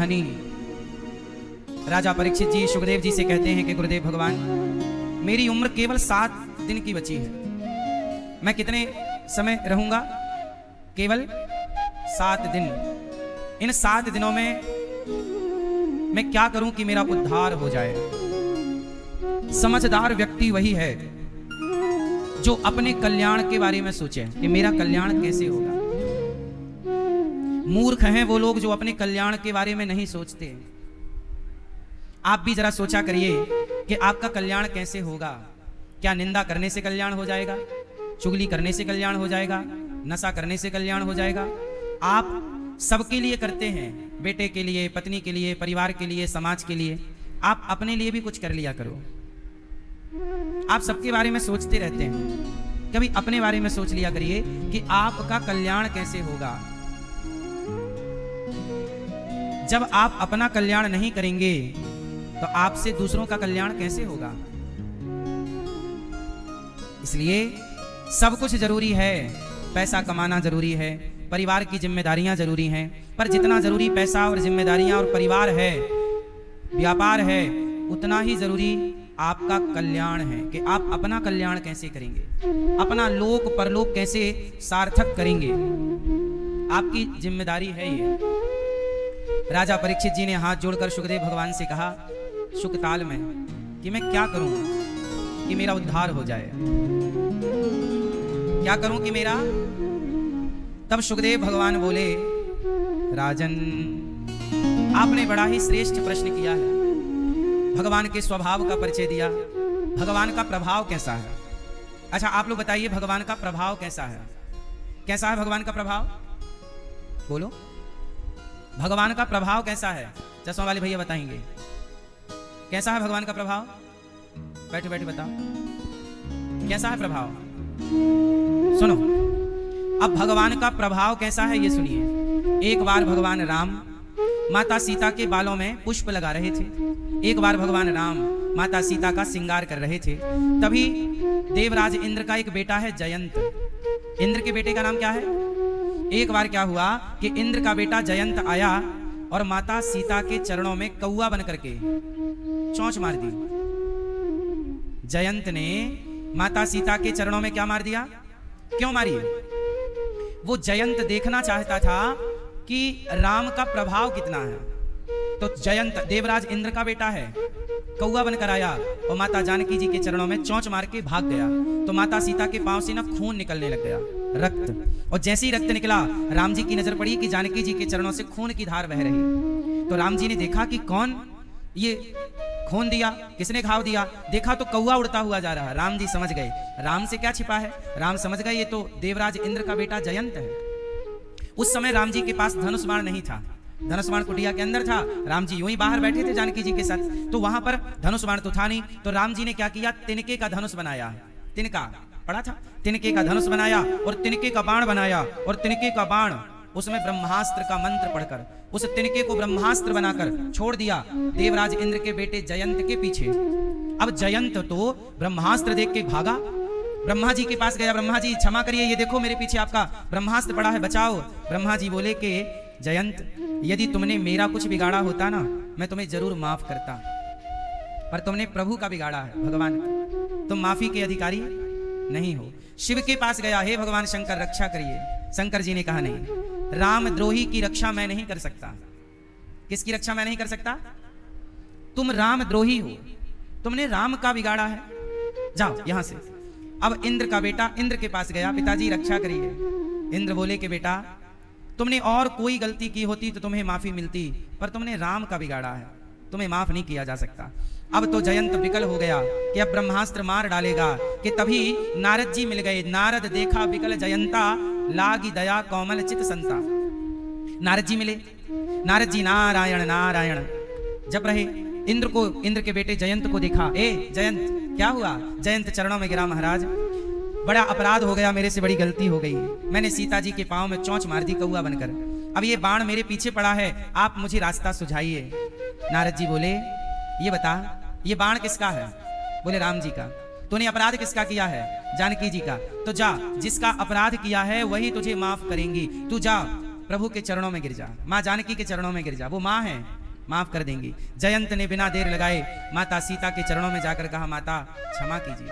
हनी। राजा परीक्षित जी सुखदेव जी से कहते हैं कि गुरुदेव भगवान, मेरी उम्र केवल 7 दिन की बची है, मैं कितने समय रहूंगा? केवल 7 दिन। इन 7 दिनों में मैं क्या करूं कि मेरा उद्धार हो जाए? समझदार व्यक्ति वही है जो अपने कल्याण के बारे में सोचे कि मेरा कल्याण कैसे होगा। मूर्ख हैं वो लोग जो अपने कल्याण के बारे में नहीं सोचते। आप भी जरा सोचा करिए कि आपका कल्याण कैसे होगा। क्या निंदा करने से कल्याण हो जाएगा? चुगली करने से कल्याण हो जाएगा? नशा करने से कल्याण हो जाएगा? आप सबके लिए करते हैं, बेटे के लिए, पत्नी के लिए, परिवार के लिए, समाज के लिए। आप अपने लिए भी कुछ कर लिया करो। आप सबके बारे में सोचते रहते हैं, कभी अपने बारे में सोच लिया करिए कि आपका कल्याण कैसे होगा। जब आप अपना कल्याण नहीं करेंगे तो आपसे दूसरों का कल्याण कैसे होगा? इसलिए सब कुछ जरूरी है। पैसा कमाना जरूरी है, परिवार की जिम्मेदारियां जरूरी हैं, पर जितना जरूरी पैसा और जिम्मेदारियां और परिवार है, व्यापार है, उतना ही जरूरी आपका कल्याण है कि आप अपना कल्याण कैसे करेंगे, अपना लोक परलोक कैसे सार्थक करेंगे। आपकी जिम्मेदारी है ये। राजा परीक्षित जी ने हाथ जोड़कर सुखदेव भगवान से कहा सुखताल में कि मैं क्या करूं कि मेरा उद्धार हो जाए, क्या करूं कि मेरा। तब सुखदेव भगवान बोले, राजन आपने बड़ा ही श्रेष्ठ प्रश्न किया है। भगवान के स्वभाव का परिचय दिया, भगवान का प्रभाव कैसा है। अच्छा आप लोग बताइए भगवान का प्रभाव कैसा है? कैसा है भगवान का प्रभाव? बोलो, भगवान का प्रभाव कैसा है? चश्मा वाले भैया बताएंगे कैसा है भगवान का प्रभाव। बैठे बैठे बताओ कैसा है प्रभाव। सुनो, अब भगवान का प्रभाव कैसा है ये सुनिए। एक बार भगवान राम माता सीता के बालों में पुष्प लगा रहे थे। एक बार भगवान राम माता सीता का श्रृंगार कर रहे थे। तभी देवराज इंद्र का एक बेटा है जयंत। इंद्र के बेटे का नाम क्या है? एक बार क्या हुआ कि इंद्र का बेटा जयंत आया और माता सीता के चरणों में कौवा बन करके चोंच मार दी। जयंत ने माता सीता के चरणों में क्या मार दिया? क्यों मारी? वो जयंत देखना चाहता था कि राम का प्रभाव कितना है। तो जयंत देवराज इंद्र का बेटा है, कौवा बनकर आया और माता जानकी जी के चरणों में चोंच मार के भाग गया। तो माता सीता के पांव से ना खून निकलने लग गया, रक्त। और जैसे ही रक्त निकला, राम जी की नजर पड़ी कि जानकी जी के चरणों से खून की धार बह रही। तो राम जी ने देखा कि कौन ये खून दिया, किसने घाव दिया। देखा तो कौवा उड़ता हुआ जा रहा। राम जी समझ गए राम से क्या छिपा है। राम समझ गए ये तो देवराज इंद्र का बेटा जयंत है। उस समय राम जी के पास धनुष बाण नहीं था, धनुष बाण कुटिया के अंदर था। राम जी यूं ही बाहर बैठे थे जानकी जी के साथ, तो वहां पर धनुष बाण तो था नहीं। तो राम जी ने क्या किया, तिनके का धनुष बनाया। तिनका पड़ा था, तिनके का धनुष बनाया और तिनके का बाण बनाया। और तिनके का बाण उसमें ब्रह्मास्त्र का मंत्र पढ़कर उस तिनके को ब्रह्मास्त्र बनाकर छोड़ दिया देवराज इंद्र के बेटे जयंत के पीछे। अब जयंत तो ब्रह्मास्त्र देख के भागा, ब्रह्मा जी के पास गया। ब्रह्मा जी क्षमा करिए, ये देखो मेरे पीछे आपका ब्रह्मास्त्र पड़ा है, बचाओ। ब्रह्मा जी बोले कि जयंत, यदि तुमने मेरा कुछ बिगाड़ा होता ना, मैं तुम्हें जरूर माफ करता, पर तुमने प्रभु का बिगाड़ा है, भगवान का। तुम माफी के अधिकारी नहीं हो। शिव के पास गया, हे भगवान शंकर रक्षा करिए। शंकर जी ने कहा नहीं, रामद्रोही की रक्षा मैं नहीं कर सकता। किसकी रक्षा मैं नहीं कर सकता? तुम रामद्रोही हो, तुमने राम का बिगाड़ा है, जाओ यहां से। अब इंद्र का बेटा इंद्र के पास गया, पिताजी रक्षा करिए। इंद्र बोले कि बेटा तुमने और कोई गलती की होती तो तुम्हें माफी मिलती, पर तुमने राम का बिगाड़ा है, तुम्हें माफ नहीं किया जा सकता। अब तो जयंत विकल हो गया कि अब ब्रह्मास्त्र मार डालेगा। कि तभी नारद जी मिल गए। नारद देखा विकल जयंता, लागी दया कोमल चित संता। नारद जी मिले। नारद जी नारायण नारायण जप रहे। इंद्र के बेटे जयंत को देखा। ए जयंत क्या हुआ? जयंत चरणों में गिरा, महाराज बड़ा अपराध हो गया, मेरे से बड़ी गलती हो गई, मैंने सीता जी के पांव में चोंच मार दी कौवा बनकर। अब ये बाण मेरे पीछे पड़ा है, आप मुझे रास्ता सुझाइए। नारद जी बोले ये बता, ये बाण किसका है? बोले राम जी का। तूने अपराध किसका किया है? जानकी जी का। तो जा, जिसका अपराध किया है वही तुझे माफ करेंगी। तू जा, प्रभु के चरणों में गिर जा, माँ जानकी के चरणों में गिर जा, वो माँ है, माफ कर देंगी। जयंत ने बिना देर लगाए माता सीता के चरणों में जाकर कहा, माता क्षमा कीजिए।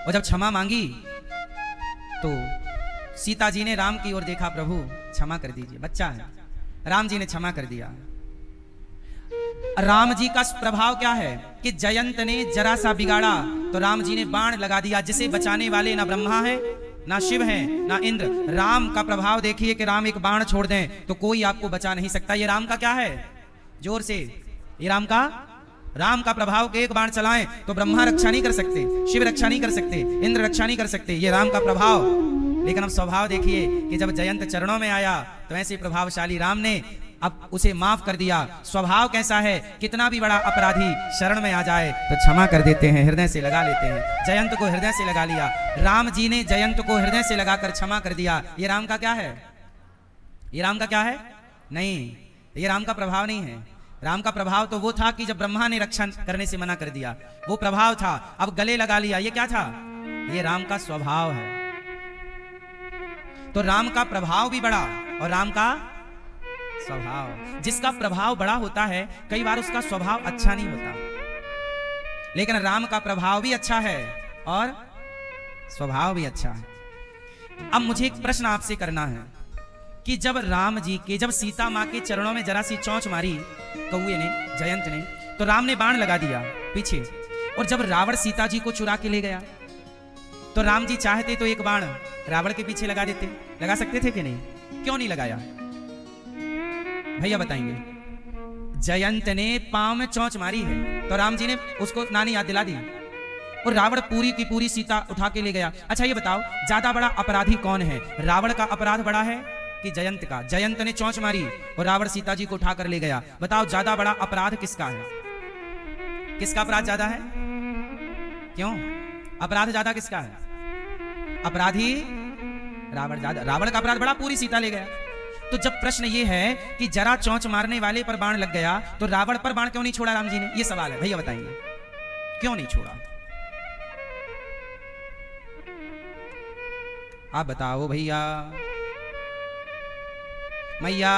और जब क्षमा मांगी तो सीता जी ने राम की ओर देखा, प्रभु क्षमा कर दीजिए, बच्चा है। राम जी ने क्षमा कर दिया। राम जी का प्रभाव क्या है कि जयंत ने जरा सा बिगाड़ा तो राम जी ने बाण लगा दिया, जिसे बचाने वाले ना ब्रह्मा है, ना शिव है, ना इंद्र। राम का प्रभाव देखिए कि राम एक बाण छोड़ दें तो कोई आपको बचा नहीं सकता। ये राम का क्या है, जोर से, ये राम का प्रभाव के एक बाण चलाएं तो ब्रह्मा रक्षा नहीं कर सकते, शिव रक्षा नहीं कर सकते, इंद्र रक्षा नहीं कर सकते, ये राम का प्रभाव। लेकिन अब स्वभाव देखिए कि जब जयंत चरणों में आया तो ऐसे प्रभावशाली राम ने अब उसे माफ कर दिया। स्वभाव कैसा है, कितना भी बड़ा अपराधी शरण में आ जाए तो क्षमा कर देते हैं, हृदय से लगा लेते हैं। जयंत को हृदय से लगा लिया, राम जी ने जयंत को हृदय से लगाकर क्षमा कर दिया। ये राम का क्या है, ये राम का क्या है, नहीं, ये राम का प्रभाव नहीं है। राम का प्रभाव तो वो था कि जब ब्रह्मा ने रक्षा करने से मना कर दिया, वो प्रभाव था। अब गले लगा लिया, ये क्या था, ये राम का स्वभाव है। तो राम का प्रभाव भी बड़ा और राम का स्वभाव। जिसका प्रभाव बड़ा होता है कई बार उसका स्वभाव अच्छा नहीं होता, लेकिन राम का प्रभाव भी अच्छा है और स्वभाव भी अच्छा है। अब मुझे एक प्रश्न आपसे करना है कि जब राम जी के, जब सीता मां के चरणों में जरा सी चोंच मारी कौए ने, जयंत ने, तो राम ने बाण लगा दिया पीछे। और जब रावण सीता जी को चुरा के ले गया तो राम जी चाहते तो एक बाण रावण के पीछे लगा देते, लगा सकते थे कि नहीं, क्यों नहीं लगाया भैया बताएंगे। जयंत ने पांव में चोंच मारी है तो राम जी ने उसको नानी याद दिला दी और रावण पूरी की पूरी सीता उठा के ले गया। अच्छा ये बताओ, ज्यादा बड़ा अपराधी कौन है, रावण का अपराध बड़ा है कि जयंत का? जयंत ने चोंच मारी और रावण सीता जी को उठा कर ले गया। बताओ ज्यादा बड़ा अपराध किसका है, किसका अपराध ज्यादा है, क्यों अपराध ज्यादा किसका है? अपराधी रावण ज्यादा, रावण का अपराध बड़ा, पूरी सीता ले गया। तो जब प्रश्न ये है कि जरा चोंच मारने वाले पर बाण लग गया तो रावण पर बाण क्यों नहीं छोड़ा राम जी ने, ये सवाल है, भैया बताएंगे क्यों नहीं छोड़ा? आप बताओ भैया। मैया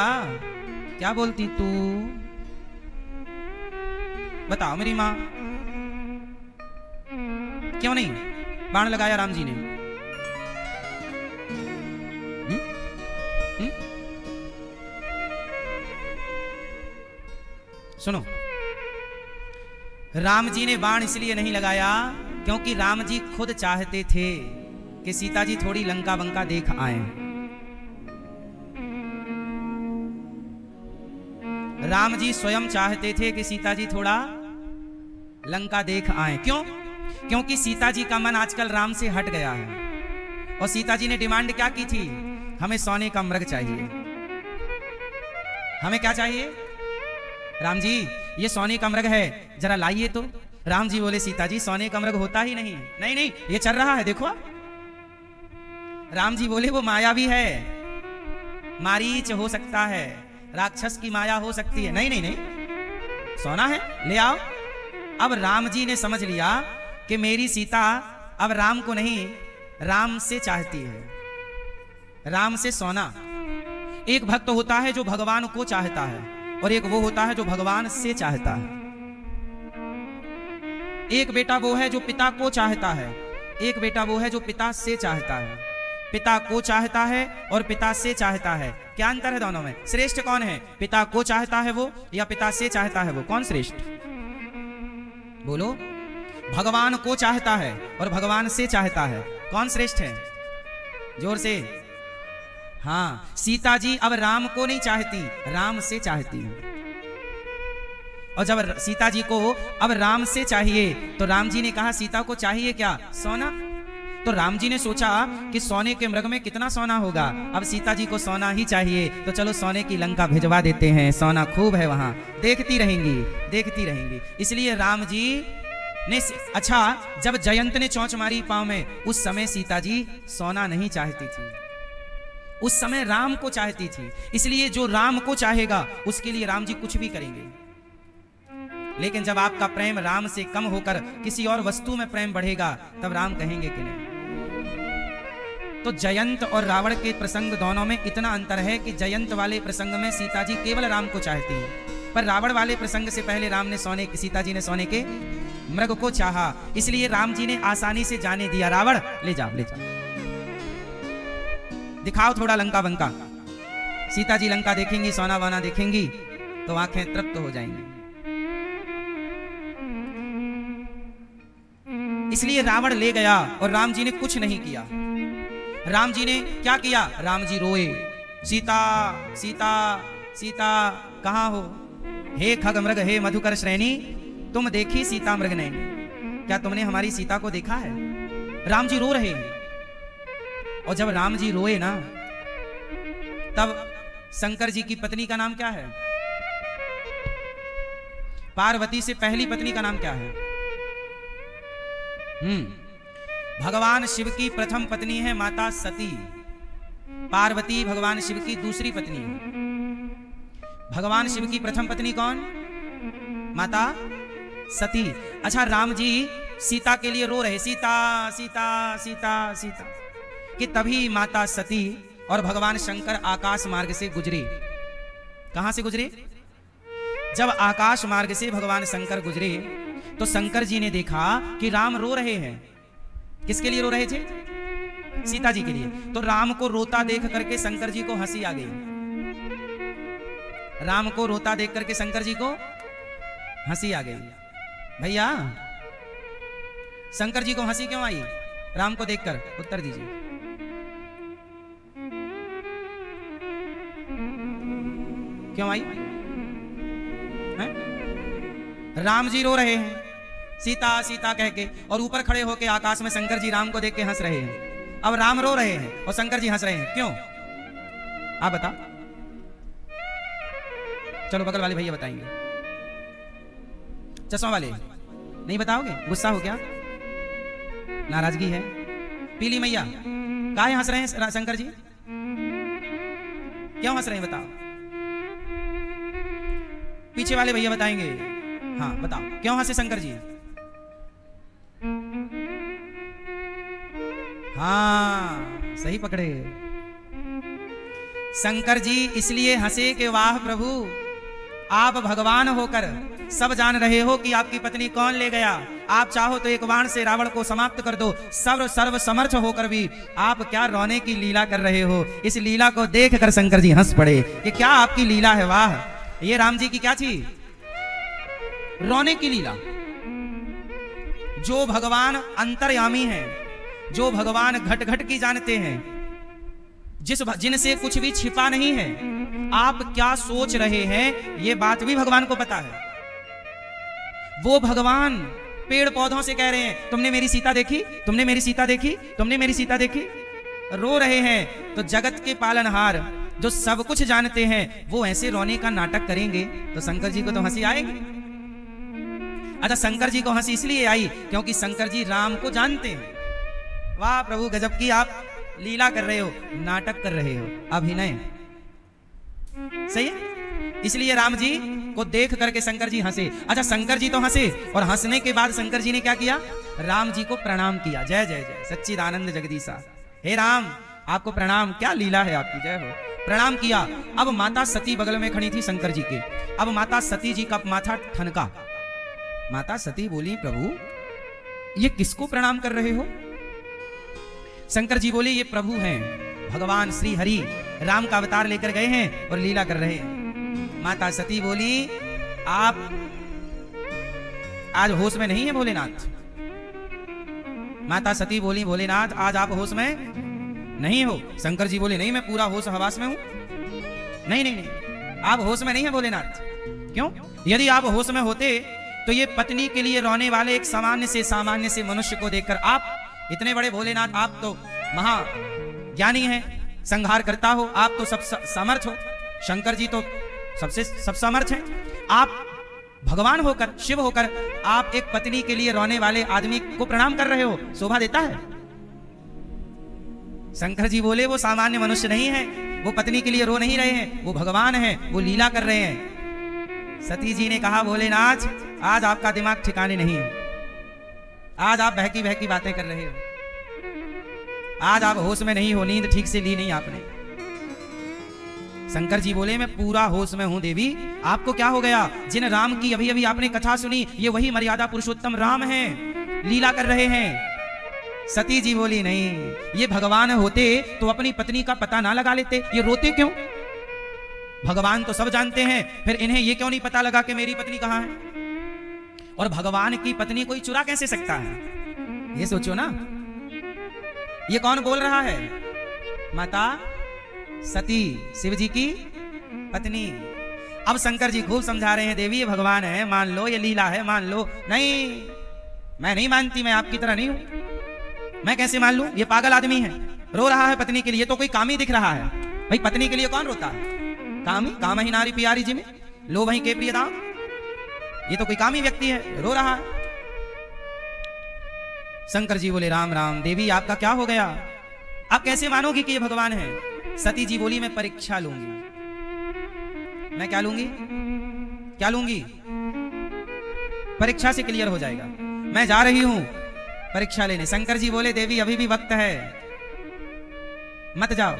क्या बोलती तू, बताओ मेरी मां, क्यों नहीं बाण लगाया राम जी ने? सुनो, राम जी ने बाण इसलिए नहीं लगाया क्योंकि राम जी खुद चाहते थे कि सीता जी थोड़ी लंका बंका देख आए। राम जी स्वयं चाहते थे कि सीता जी थोड़ा लंका देख आए। क्यों? क्योंकि सीता जी का मन आजकल राम से हट गया है और सीता जी ने डिमांड क्या की थी, हमें सोने का मृग चाहिए। हमें क्या चाहिए? राम जी ये सोने का मृग है, जरा लाइए तो। राम जी बोले, सीता जी सोने का मृग होता ही नहीं। नहीं नहीं ये चल रहा है देखो। राम जी बोले, वो माया भी है, मारीच हो सकता है, राक्षस की माया हो सकती है। नहीं नहीं नहीं सोना है, ले आओ। अब राम जी ने समझ लिया कि मेरी सीता अब राम को नहीं, राम से चाहती है, राम से सोना। एक भक्त होता है जो भगवान को चाहता है और एक वो होता है जो भगवान से चाहता है। एक बेटा वो है जो पिता को चाहता है, एक बेटा वो है जो पिता से चाहता है। पिता को चाहता है और पिता से चाहता है, क्या अंतर है दोनों में? श्रेष्ठ कौन है, पिता को चाहता है वो या पिता से चाहता है वो? कौन श्रेष्ठ बोलो? भगवान को चाहता है और भगवान से चाहता है, कौन श्रेष्ठ है? जोर से। हाँ, सीता जी अब राम को नहीं चाहती, राम से चाहती है। और जब सीता जी को अब राम से चाहिए तो राम जी ने कहा, सीता को चाहिए क्या? सोना। तो राम जी ने सोचा कि सोने के मृग में कितना सोना होगा, अब सीता जी को सोना ही चाहिए, तो चलो सोने की लंका भिजवा देते हैं, सोना खूब है वहां, देखती रहेंगी देखती रहेंगी। इसलिए राम जी ने, अच्छा जब जयंत ने चोंच मारी पांव में, उस समय सीता जी सोना नहीं चाहती थी, उस समय राम को चाहती थी। इसलिए जो राम को चाहेगा उसके लिए राम जी कुछ भी करेंगे। लेकिन जब आपका प्रेम राम से कम होकर किसी और वस्तु में प्रेम बढ़ेगा, तब राम कहेंगे कि नहीं। तो जयंत और रावण के प्रसंग दोनों में इतना अंतर है कि जयंत वाले प्रसंग में सीता जी केवल राम को चाहती है, पर रावण वाले प्रसंग से पहले राम ने सीता जी ने सोने के मृग को चाहा, इसलिए राम जी ने आसानी से जाने दिया, रावण ले जा दिखाओ थोड़ा लंका वंका। सीता जी लंका देखेंगी, सोना वाना देखेंगी तो आंखें तृप्त हो जाएंगी। इसलिए रावण ले गया और राम जी ने कुछ नहीं किया। राम जी ने क्या किया? राम जी रोए, सीता सीता सीता कहाँ हो? हे खग मृग हे मधुकर श्रेणी, तुम देखी सीता मृग ने, क्या तुमने हमारी सीता को देखा है? राम जी रो रहे हैं। और जब राम जी रोए ना, तब शंकर जी की पत्नी का नाम क्या है? पार्वती से पहली पत्नी का नाम क्या है? भगवान शिव की प्रथम पत्नी है माता सती। पार्वती भगवान शिव की दूसरी पत्नी है। भगवान शिव की प्रथम पत्नी कौन? माता सती। अच्छा, राम जी सीता के लिए रो रहे, सीता सीता सीता सीता, कि तभी माता सती और भगवान शंकर आकाश मार्ग से गुजरे। कहां से गुजरे? जब आकाश मार्ग से भगवान शंकर गुजरे तो शंकर जी ने देखा कि राम रो रहे हैं। किसके लिए रो रहे थे? सीता जी के लिए। तो राम को रोता देख करके शंकर जी को हंसी आ गई। राम को रोता देख करके शंकर जी को हंसी आ गई। भैया, शंकर जी को हंसी क्यों आई राम को देखकर? उत्तर दीजिए। क्यों आई है? राम जी रो रहे हैं सीता सीता कह के, और ऊपर खड़े होके आकाश में शंकर जी राम को देख के हंस रहे हैं। अब राम रो रहे हैं और शंकर जी हंस रहे हैं, क्यों? आप बता। चलो बगल वाले भैया बताएंगे। चश्मा वाले नहीं बताओगे? गुस्सा हो क्या? नाराजगी है? पीली मैया काहे हंस रहे हैं शंकर जी? क्यों हंस रहे हैं बताओ। पीछे वाले भैया बताएंगे। हाँ बताओ, क्यों हंसे शंकर जी? हाँ सही पकड़े। शंकर जी इसलिए हंसे कि वाह प्रभु, आप भगवान होकर सब जान रहे हो कि आपकी पत्नी कौन ले गया। आप चाहो तो एक बाण से रावण को समाप्त कर दो। सर्व समर्थ होकर भी आप क्या रोने की लीला कर रहे हो। इस लीला को देख कर शंकर जी हंस पड़े कि क्या आपकी लीला है। वाह, ये राम जी की क्या थी? रोने की लीला। जो भगवान अंतर्यामी है, जो भगवान घट घट की जानते हैं, जिनसे कुछ भी छिपा नहीं है, आप क्या सोच रहे हैं ये बात भी भगवान को पता है। वो भगवान पेड़ पौधों से कह रहे हैं तुमने मेरी सीता देखी, तुमने मेरी सीता देखी, तुमने मेरी सीता देखी। रो रहे हैं तो जगत के पालनहार जो सब कुछ जानते हैं वो ऐसे रोने का नाटक करेंगे तो शंकर जी को तो हंसी आएगी। अच्छा, शंकर जी को हंसी इसलिए आई क्योंकि शंकर जी राम को जानते हैं। वाह प्रभु, गजब की आप लीला कर रहे हो, नाटक कर रहे हो, अभिनय। सही है? इसलिए राम जी को देख करके शंकर जी हंसे। अच्छा, शंकर जी तो हंसे और हंसने के बाद शंकर जी ने क्या किया? राम जी को प्रणाम किया। जय जय जय सच्चिदानंद जगदीशा, हे राम आपको प्रणाम, क्या लीला है आपकी, जय हो। प्रणाम किया। अब माता सती बगल में खड़ी थी शंकर जी के। अब माता सती जी का माथा ठनका। माता सती बोली प्रभु ये किसको प्रणाम कर रहे हो? शंकर जी बोले ये प्रभु हैं, भगवान श्री हरि राम का अवतार लेकर गए हैं और लीला कर रहे हैं। माता सती बोली आप आज होश में नहीं है भोलेनाथ। माता सती बोली भोलेनाथ आज आप होश में नहीं हो। शंकर जी बोले नहीं, मैं पूरा होश हवास में हूं। नहीं नहीं नहीं, आप होश में नहीं है भोलेनाथ। क्यों? यदि आप होश में होते तो ये पत्नी के लिए रोने वाले एक सामान्य से मनुष्य को देखकर आप इतने बड़े भोलेनाथ, आप तो महा ज्ञानी हैं, संहार करता हो, आप तो सब समर्थ हो। शंकर जी तो सबसे सब समर्थ हैं। आप भगवान होकर, शिव होकर आप एक पत्नी के लिए रोने वाले आदमी को प्रणाम कर रहे हो, शोभा देता है? शंकर जी बोले वो सामान्य मनुष्य नहीं है, वो पत्नी के लिए रो नहीं रहे हैं, वो भगवान है, वो लीला कर रहे हैं। सती जी ने कहा भोलेनाथ आज आपका दिमाग ठिकाने नहीं है, आज आप बहकी बहकी बातें कर रहे हो। आज आप होश में नहीं हो, नींद ठीक से ली नहीं आपने। शंकर जी बोले मैं पूरा होश में हूं देवी, आपको क्या हो गया? जिन राम की अभी अभी आपने कथा सुनी, ये वही मर्यादा पुरुषोत्तम राम हैं, लीला कर रहे हैं। सती जी बोली नहीं, ये भगवान होते तो अपनी पत्नी का पता ना लगा लेते, ये रोते क्यों? भगवान तो सब जानते हैं, फिर इन्हें ये क्यों नहीं पता लगा कि मेरी पत्नी कहां है? और भगवान की पत्नी कोई चुरा कैसे सकता है? ये सोचो ना। ये कौन बोल रहा है? माता सती, शिव जी की पत्नी। अब शंकर जी खूब समझा रहे हैं, देवी ये भगवान है, मान लो, ये लीला है, मान लो। नहीं, मैं नहीं मानती, मैं आपकी तरह नहीं हूं। मैं कैसे मान लूं? ये पागल आदमी है, रो रहा है पत्नी के लिए, तो कोई कामी दिख रहा है। भाई पत्नी के लिए कौन रोता है? कामी, काम ही नारी प्यारी जी में लो वहीं के प्रिय दाम। ये तो कोई कामी व्यक्ति है, रो रहा है। शंकर जी बोले राम राम, देवी आपका क्या हो गया? आप कैसे मानोगी कि ये भगवान है? सती जी बोली मैं परीक्षा लूंगी। मैं क्या लूंगी? क्या लूंगी? परीक्षा से क्लियर हो जाएगा। मैं जा रही हूं परीक्षा लेने। शंकर जी बोले देवी अभी भी वक्त है, मत जाओ,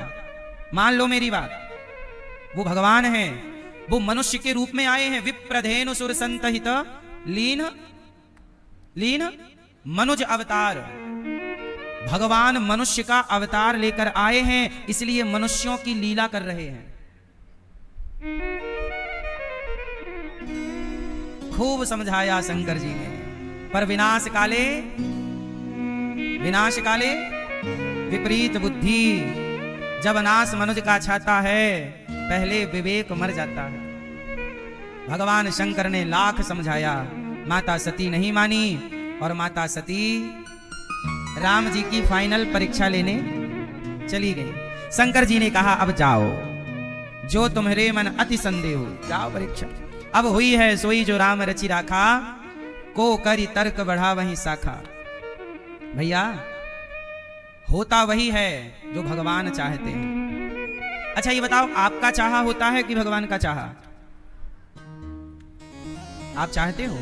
मान लो मेरी बात। वो भगवान हैं, वो मनुष्य के रूप में आए हैं। विप्रधेनु सुर संतहित लीन लीन मनुज अवतार। भगवान मनुष्य का अवतार लेकर आए हैं, इसलिए मनुष्यों की लीला कर रहे हैं। खूब समझाया शंकर जी ने, पर विनाश काले विपरीत बुद्धि। जब नाश मनुज का छाता है, पहले विवेक मर जाता है। भगवान शंकर ने लाख समझाया, माता सती नहीं मानी, और माता सती राम जी की फाइनल परीक्षा लेने चली गई। शंकर जी ने कहा अब जाओ, जो तुम्हारे मन अति संदेह हो, जाओ परीक्षा। अब हुई है सोई जो राम रचि राखा, को करी तर्क बढ़ा वही शाखा। भैया होता वही है जो भगवान चाहते हैं। अच्छा ये बताओ, आपका चाहा होता है कि भगवान का चाहा? आप चाहते हो?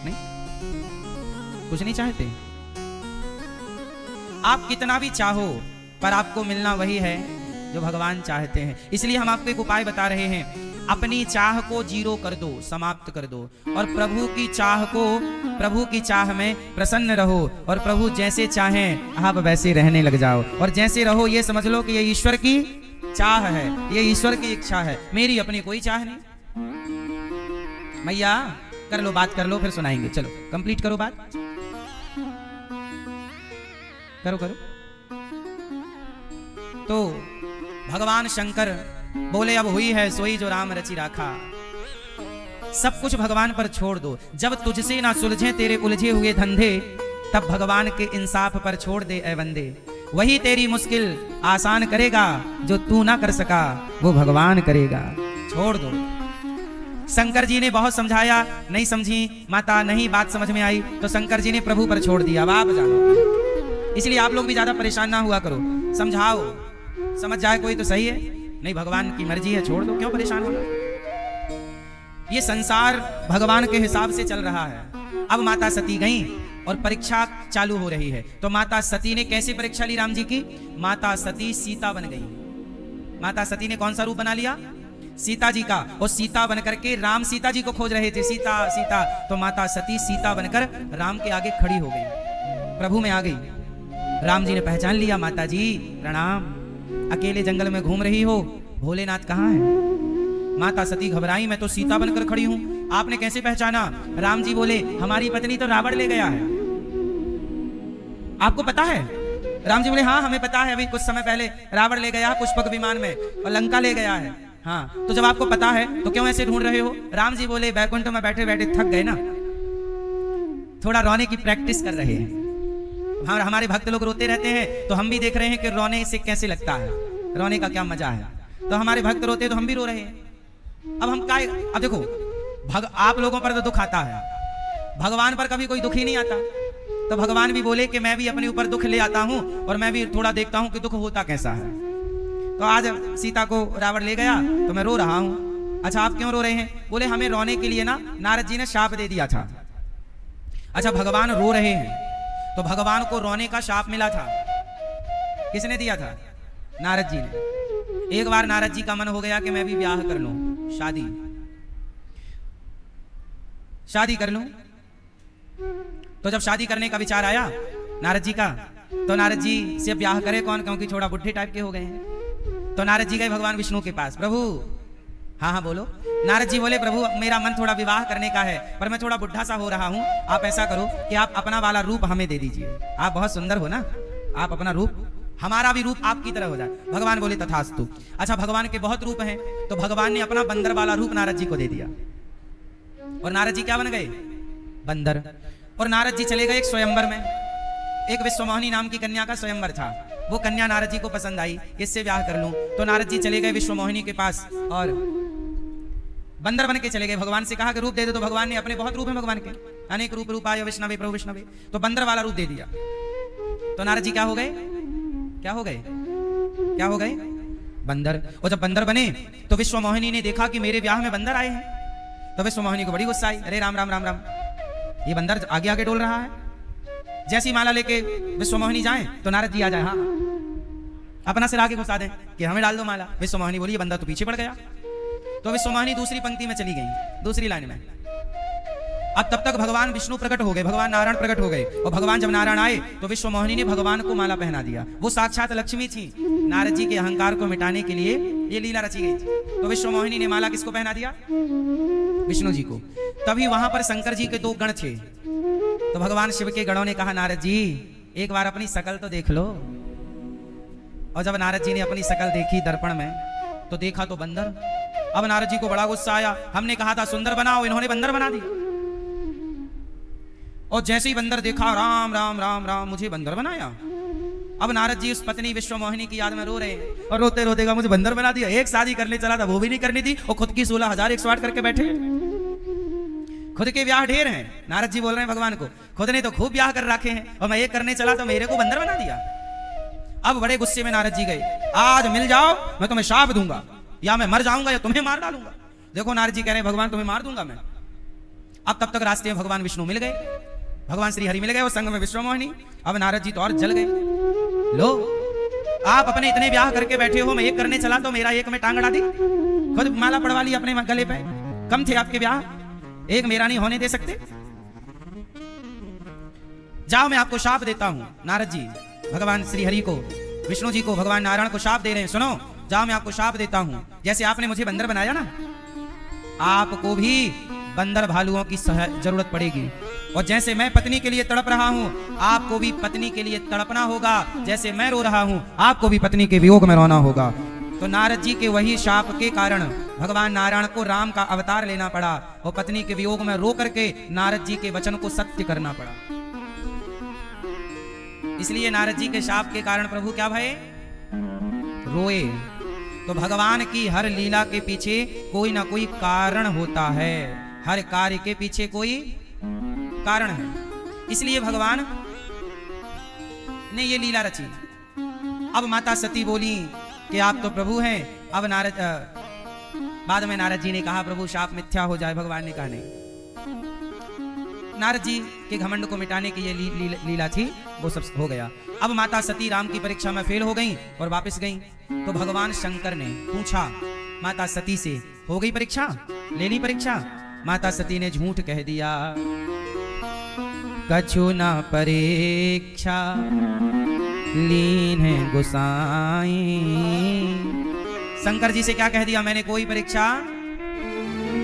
नहीं, कुछ नहीं चाहते। आप कितना भी चाहो, पर आपको मिलना वही है जो भगवान चाहते हैं। इसलिए हम आपको एक उपाय बता रहे हैं, अपनी चाह को जीरो कर दो, समाप्त कर दो, और प्रभु की चाह में प्रसन्न रहो, और प्रभु जैसे चाहें आप वैसे रहने लग जाओ। और जैसे रहो ये समझ लो कि ये ईश्वर की चाह है, ये ईश्वर की इच्छा है, मेरी अपनी कोई चाह नहीं। मैया कर लो, बात कर लो, फिर सुनाएंगे। चलो कंप्लीट करो बात, करो। तो भगवान शंकर बोले अब हुई है सोई जो राम रचि राखा। सब कुछ भगवान पर छोड़ दो। जब तुझसे ना सुलझे तेरे उलझे हुए धंधे, तब भगवान के इंसाफ पर छोड़ दे ऐ बंदे। वही तेरी मुश्किल आसान करेगा, जो तू ना कर सका वो भगवान करेगा। छोड़ दो। शंकर जी ने बहुत समझाया, नहीं समझी माता, नहीं बात समझ में आई, तो शंकर जी ने प्रभु पर छोड़ दिया। अब आप जानो। इसलिए आप लोग भी ज्यादा परेशान ना हुआ करो, समझाओ, समझ जाए कोई तो सही है, नहीं भगवान की मर्जी है, छोड़ दो, क्यों परेशान होना। ये संसार भगवान के हिसाब से चल रहा है। अब माता सती गई और परीक्षा चालू हो रही है। तो माता सती ने कैसे परीक्षा ली राम जी की? माता सती सीता बन गई। माता सती ने कौन सा रूप बना लिया? सीता जी का। और सीता बनकर के राम सीता जी को खोज रहे थे, सीता सीता। तो माता सती सीता बनकर राम के आगे खड़ी हो गई, प्रभु में आ गई। राम जी ने पहचान लिया, माता जी प्रणाम, अकेले जंगल में घूम रही हो, भोलेनाथ कहाँ है? माता सती घबराई, मैं तो सीता बनकर खड़ी हूं, आपने कैसे पहचाना? राम जी बोले हमारी पत्नी तो रावण ले गया है, आपको पता है? राम जी बोले हाँ हमें पता है, अभी कुछ समय पहले रावण ले गया पुष्पक विमान में और लंका ले गया है। हाँ तो जब आपको पता है तो क्यों ऐसे ढूंढ रहे हो? राम जी बोले बैकुंठ में बैठे बैठे थक गए ना, थोड़ा रोने की प्रैक्टिस कर रहे हैं। हमारे भक्त लोग रोते रहते हैं तो हम भी देख रहे हैं कि रोने से कैसे लगता है, रोने का क्या मजा है। तो हमारे भक्त रोते तो हम भी रो रहे हैं। अब हम क्या, अब देखो आप लोगों पर तो दुख आता है, भगवान पर कभी कोई दुख ही नहीं आता। तो भगवान भी बोले कि मैं भी अपने ऊपर दुख ले आता हूं और मैं भी थोड़ा देखता हूं कि दुख होता कैसा है। तो आज सीता को रावण ले गया तो मैं रो रहा हूं। अच्छा आप क्यों रो रहे हैं? बोले हमें रोने के लिए ना नारद जी ने शाप दे दिया था। अच्छा भगवान रो रहे हैं तो भगवान को रोने का शाप मिला था। किसने दिया था? नारद जी ने। एक बार नारद जी का मन हो गया कि मैं भी ब्याह कर लूं, शादी कर लूं। तो जब शादी करने का विचार आया नारद जी का, तो नारद जी से ब्याह करे कौन, क्योंकि थोड़ा बुढ़े टाइप के हो गए हैं। तो नारद जी गए भगवान विष्णु के पास, प्रभु। हाँ हाँ बोलो। नारद जी बोले, प्रभु मेरा मन थोड़ा विवाह करने का है, पर मैं थोड़ा बुढ़ा सा हो रहा हूँ। आप ऐसा करो कि आप अपना वाला रूप हमें दे दीजिए। आप बहुत सुंदर हो ना, आप अपना रूप, हमारा भी रूप आपकी तरह हो जाए। भगवान बोले तथास्तु। अच्छा, भगवान के बहुत रूप हैं, तो भगवान ने अपना बंदर वाला रूप नारद जी को दे दिया, और नारद जी क्या बन गए? बंदर। और नारद जी चले गए एक स्वयंवर में। एक विश्वमोहिनी नाम की कन्या का स्वयंवर था। वो कन्या नारद जी को पसंद आई, इससे ब्याह कर लूं। तो नारद जी चले गए विश्वमोहिनी के पास और बंदर बन के चले गए। भगवान से कहा कि रूप दे दो, तो भगवान ने, अपने बहुत रूप हैं भगवान के, अनेक रूप, रूपाय विष्णवे प्रभु विष्णवे, तो बंदर वाला रूप दे दिया। तो नारद जी क्या हो गए? क्या हो गए? क्या हो गए? बंदर। और जब बंदर बने तो विश्वमोहिनी ने देखा कि मेरे ब्याह में बंदर आए हैं। तो विश्वमोहिनी को बड़ी गुस्सा आई, अरे राम राम राम राम, ये बंदर आगे आगे डोल रहा है। जैसी माला लेके विश्वमोहिनी जाए तो नारद जी आ जाए, हाँ अपना सिर आगे घुसा दें कि हमें डाल दो माला। विश्वमोहिनी बोली, ये बंदर तो पीछे पड़ गया। तो विश्वमोहिनी दूसरी पंक्ति में चली गई, दूसरी लाइन में। अब तब तक भगवान विष्णु प्रकट हो गए, भगवान नारायण प्रकट हो गए। और भगवान जब नारायण आए तो विश्वमोहिनी ने भगवान को माला पहना दिया। वो साक्षात लक्ष्मी थी। नारद जी के अहंकार को मिटाने के लिए ये लीला रची गई थी। तो विश्वमोहिनी ने माला किसको पहना दिया? विष्णु जी को। तभी वहां पर शंकर जी के दो गण थे। तो भगवान शिव के गणों ने कहा, नारद जी एक बार अपनी शकल तो देख लो। और जब नारद जी ने अपनी शकल देखी दर्पण में, तो देखा तो बंदर। अब नारद जी को बड़ा गुस्सा आया, हमने कहा था सुंदर बनाओ, इन्होंने बंदर बना दिया। और जैसे ही बंदर देखा, राम राम राम राम, मुझे बंदर बनाया। अब नारद जी उस पत्नी विश्वमोहिनी की याद में रो रहे हैं, और रोते रोते का मुझे बंदर बना दिया। एक शादी करने चला था, वो भी नहीं करनी थी, और खुद की 16,108 करके बैठे। खुद के ब्याह ढेर हैं। नारद जी बोल रहे हैं भगवान को, खुद ने तो खूब ब्याह कर रखे हैं, और मैं एक करने चला तो मेरे को बंदर बना दिया। अब बड़े गुस्से में नारद जी गए, आज मिल जाओ, मैं तुम्हें शाप दूंगा, या मैं मर जाऊंगा या तुम्हें मार डालूंगा। देखो नारद जी कह रहे हैं, भगवान तुम्हें मार दूंगा मैं। अब तब तक रास्ते में भगवान विष्णु मिल गए, भगवान श्री हरि मिल गए, और संग में विश्वमोहिनी। अब नारद जी तो और जल गए। लो, आप अपने इतने ब्याह करके बैठे हो, मैं एक करने चला तो मेरा एक में टांग अड़ा दी, खुद माला पड़वा ली अपने गले पे। कम थे आपके ब्याह, एक मेरा नहीं होने दे सकते? जाओ मैं आपको शाप देता हूं। नारद जी भगवान श्री हरि को, विष्णु जी को, भगवान नारायण को शाप दे रहे हैं, सुनो, जाओ मैं आपको शाप देता हूं। जैसे आपने मुझे बंदर बनाया ना, आपको भी बंदर भालुओं की जरूरत पड़ेगी। और जैसे मैं पत्नी के लिए तड़प रहा हूं, आपको भी पत्नी के लिए तड़पना होगा। जैसे मैं रो रहा हूं, आपको भी पत्नी के वियोग में रोना होगा। तो नारद जी के वही शाप के कारण भगवान नारायण को राम का अवतार लेना पड़ा, और पत्नी के वियोग में रो करके नारद जी के वचन को सत्य करना पड़ा। इसलिए नारद जी के शाप के कारण प्रभु क्या भये? रोए। तो भगवान की हर लीला के पीछे कोई ना कोई कारण होता है, हर कार्य के पीछे कोई कारण है। इसलिए भगवान ने ये लीला रची। अब माता सती बोली कि आप तो प्रभु हैं। अब नारद, बाद में नारद जी ने कहा, प्रभु शाप मिथ्या हो जाए। भगवान ने कहा नहीं। नारद जी के घमंड को मिटाने की ये लीला थी, वो सब हो गया। अब माता सती राम की परीक्षा में फेल हो गई और वापस गई। तो भगवान शंकर ने पूछा माता सती से, हो गई परीक्षा, ले ली परीक्षा? माता सती ने झूठ कह दिया, कछु न परीक्षा लीन है गोसाई। शंकर जी से क्या कह दिया? मैंने कोई परीक्षा।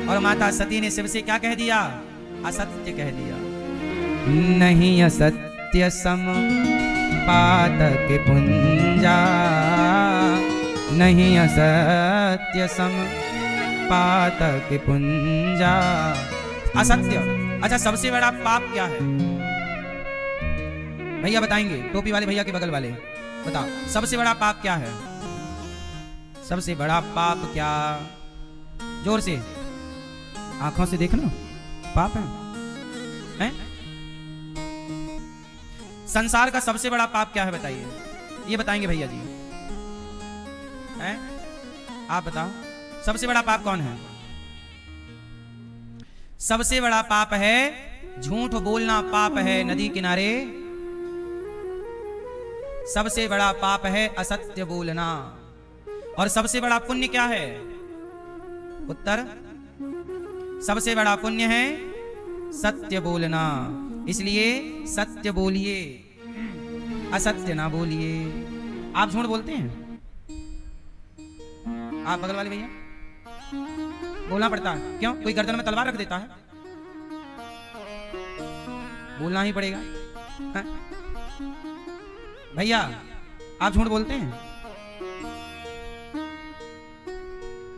और माता सती ने शिव से क्या कह दिया? असत्य कह दिया। नहीं असत्य सम पातक पुंजा, नहीं असत्य सम पातक पुंजा। असत्य। अच्छा, सबसे बड़ा पाप क्या है? भैया बताएंगे, टोपी वाले भैया के बगल वाले बताओ, सबसे बड़ा पाप क्या है? सबसे बड़ा पाप क्या? जोर से, आंखों से देखना, पाप है? संसार का सबसे बड़ा पाप क्या है बताइए? ये बताएंगे भैया जी, हैं? आप बताओ, सबसे बड़ा पाप कौन है? सबसे बड़ा पाप है झूठ बोलना, पाप है नदी किनारे सबसे बड़ा पाप है असत्य बोलना। और सबसे बड़ा पुण्य क्या है? उत्तर, सबसे बड़ा पुण्य है सत्य बोलना। इसलिए सत्य बोलिए, असत्य ना बोलिए। आप झूठ बोलते हैं? आप बगल वाले भैया, बोलना पड़ता है। क्यों? कोई गर्दन में तलवार रख देता है? बोलना ही पड़ेगा। हाँ? भैया आप झूठ बोलते हैं?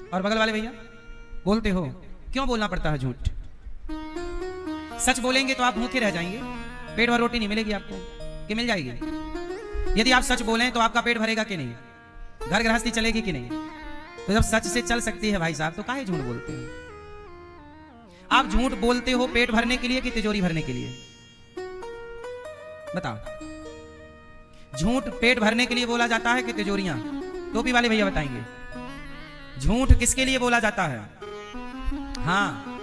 और बगल वाले भैया बोलते हो? क्यों बोलना पड़ता है झूठ? सच बोलेंगे तो आप भूखे रह जाएंगे, पेट भर रोटी नहीं मिलेगी आपको, कि मिल जाएगी? यदि आप सच बोलें तो आपका पेट भरेगा कि नहीं? घर गृहस्थी चलेगी कि नहीं? तो जब सच से चल सकती है भाई साहब, तो काहे झूठ बोलते हो? आप झूठ बोलते हो पेट भरने के लिए कि तिजोरी भरने के लिए? बताओ। झूठ पेट भरने के लिए बोला जाता है कि तिजोरियां? टोपी वाले भैया बताएंगे। झूठ किसके लिए बोला जाता है? हाँ,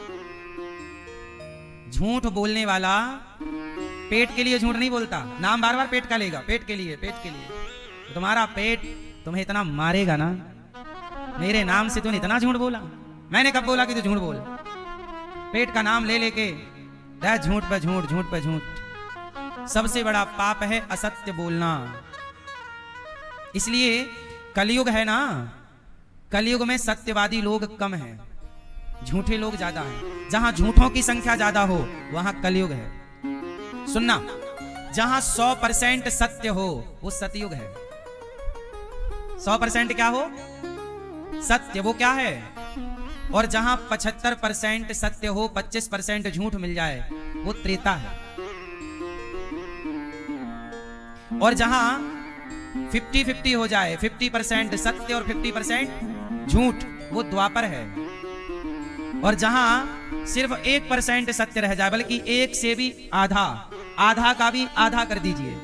झूठ बोलने वाला पेट के लिए झूठ नहीं बोलता। नाम बार बार पेट का लेगा, पेट के लिए, पेट के लिए। तो तुम्हारा पेट तुम्हें इतना मारेगा ना, मेरे नाम से तूने इतना झूठ बोला। मैंने कब बोला कि तू झूठ बोल? पेट का नाम ले लेके झूठ पे झूठ, झूठ पे झूठ। सबसे बड़ा पाप है असत्य बोलना। इसलिए कलयुग है ना, कलयुग में सत्यवादी लोग कम हैं, झूठे लोग ज्यादा हैं। जहां झूठों की संख्या ज्यादा हो वहां कलयुग है। सुनना, जहां 100% सत्य हो वो सतयुग है। 100% क्या हो? सत्य। वो क्या है? और जहां 75% सत्य हो, 25% झूठ मिल जाए, वो त्रेता है। और जहां 50-50 हो जाए, 50% सत्य और 50% झूठ, वो द्वापर है। और जहां सिर्फ 1% सत्य रह जाए, बल्कि 1 से भी आधा, आधा का भी आधा कर दीजिए,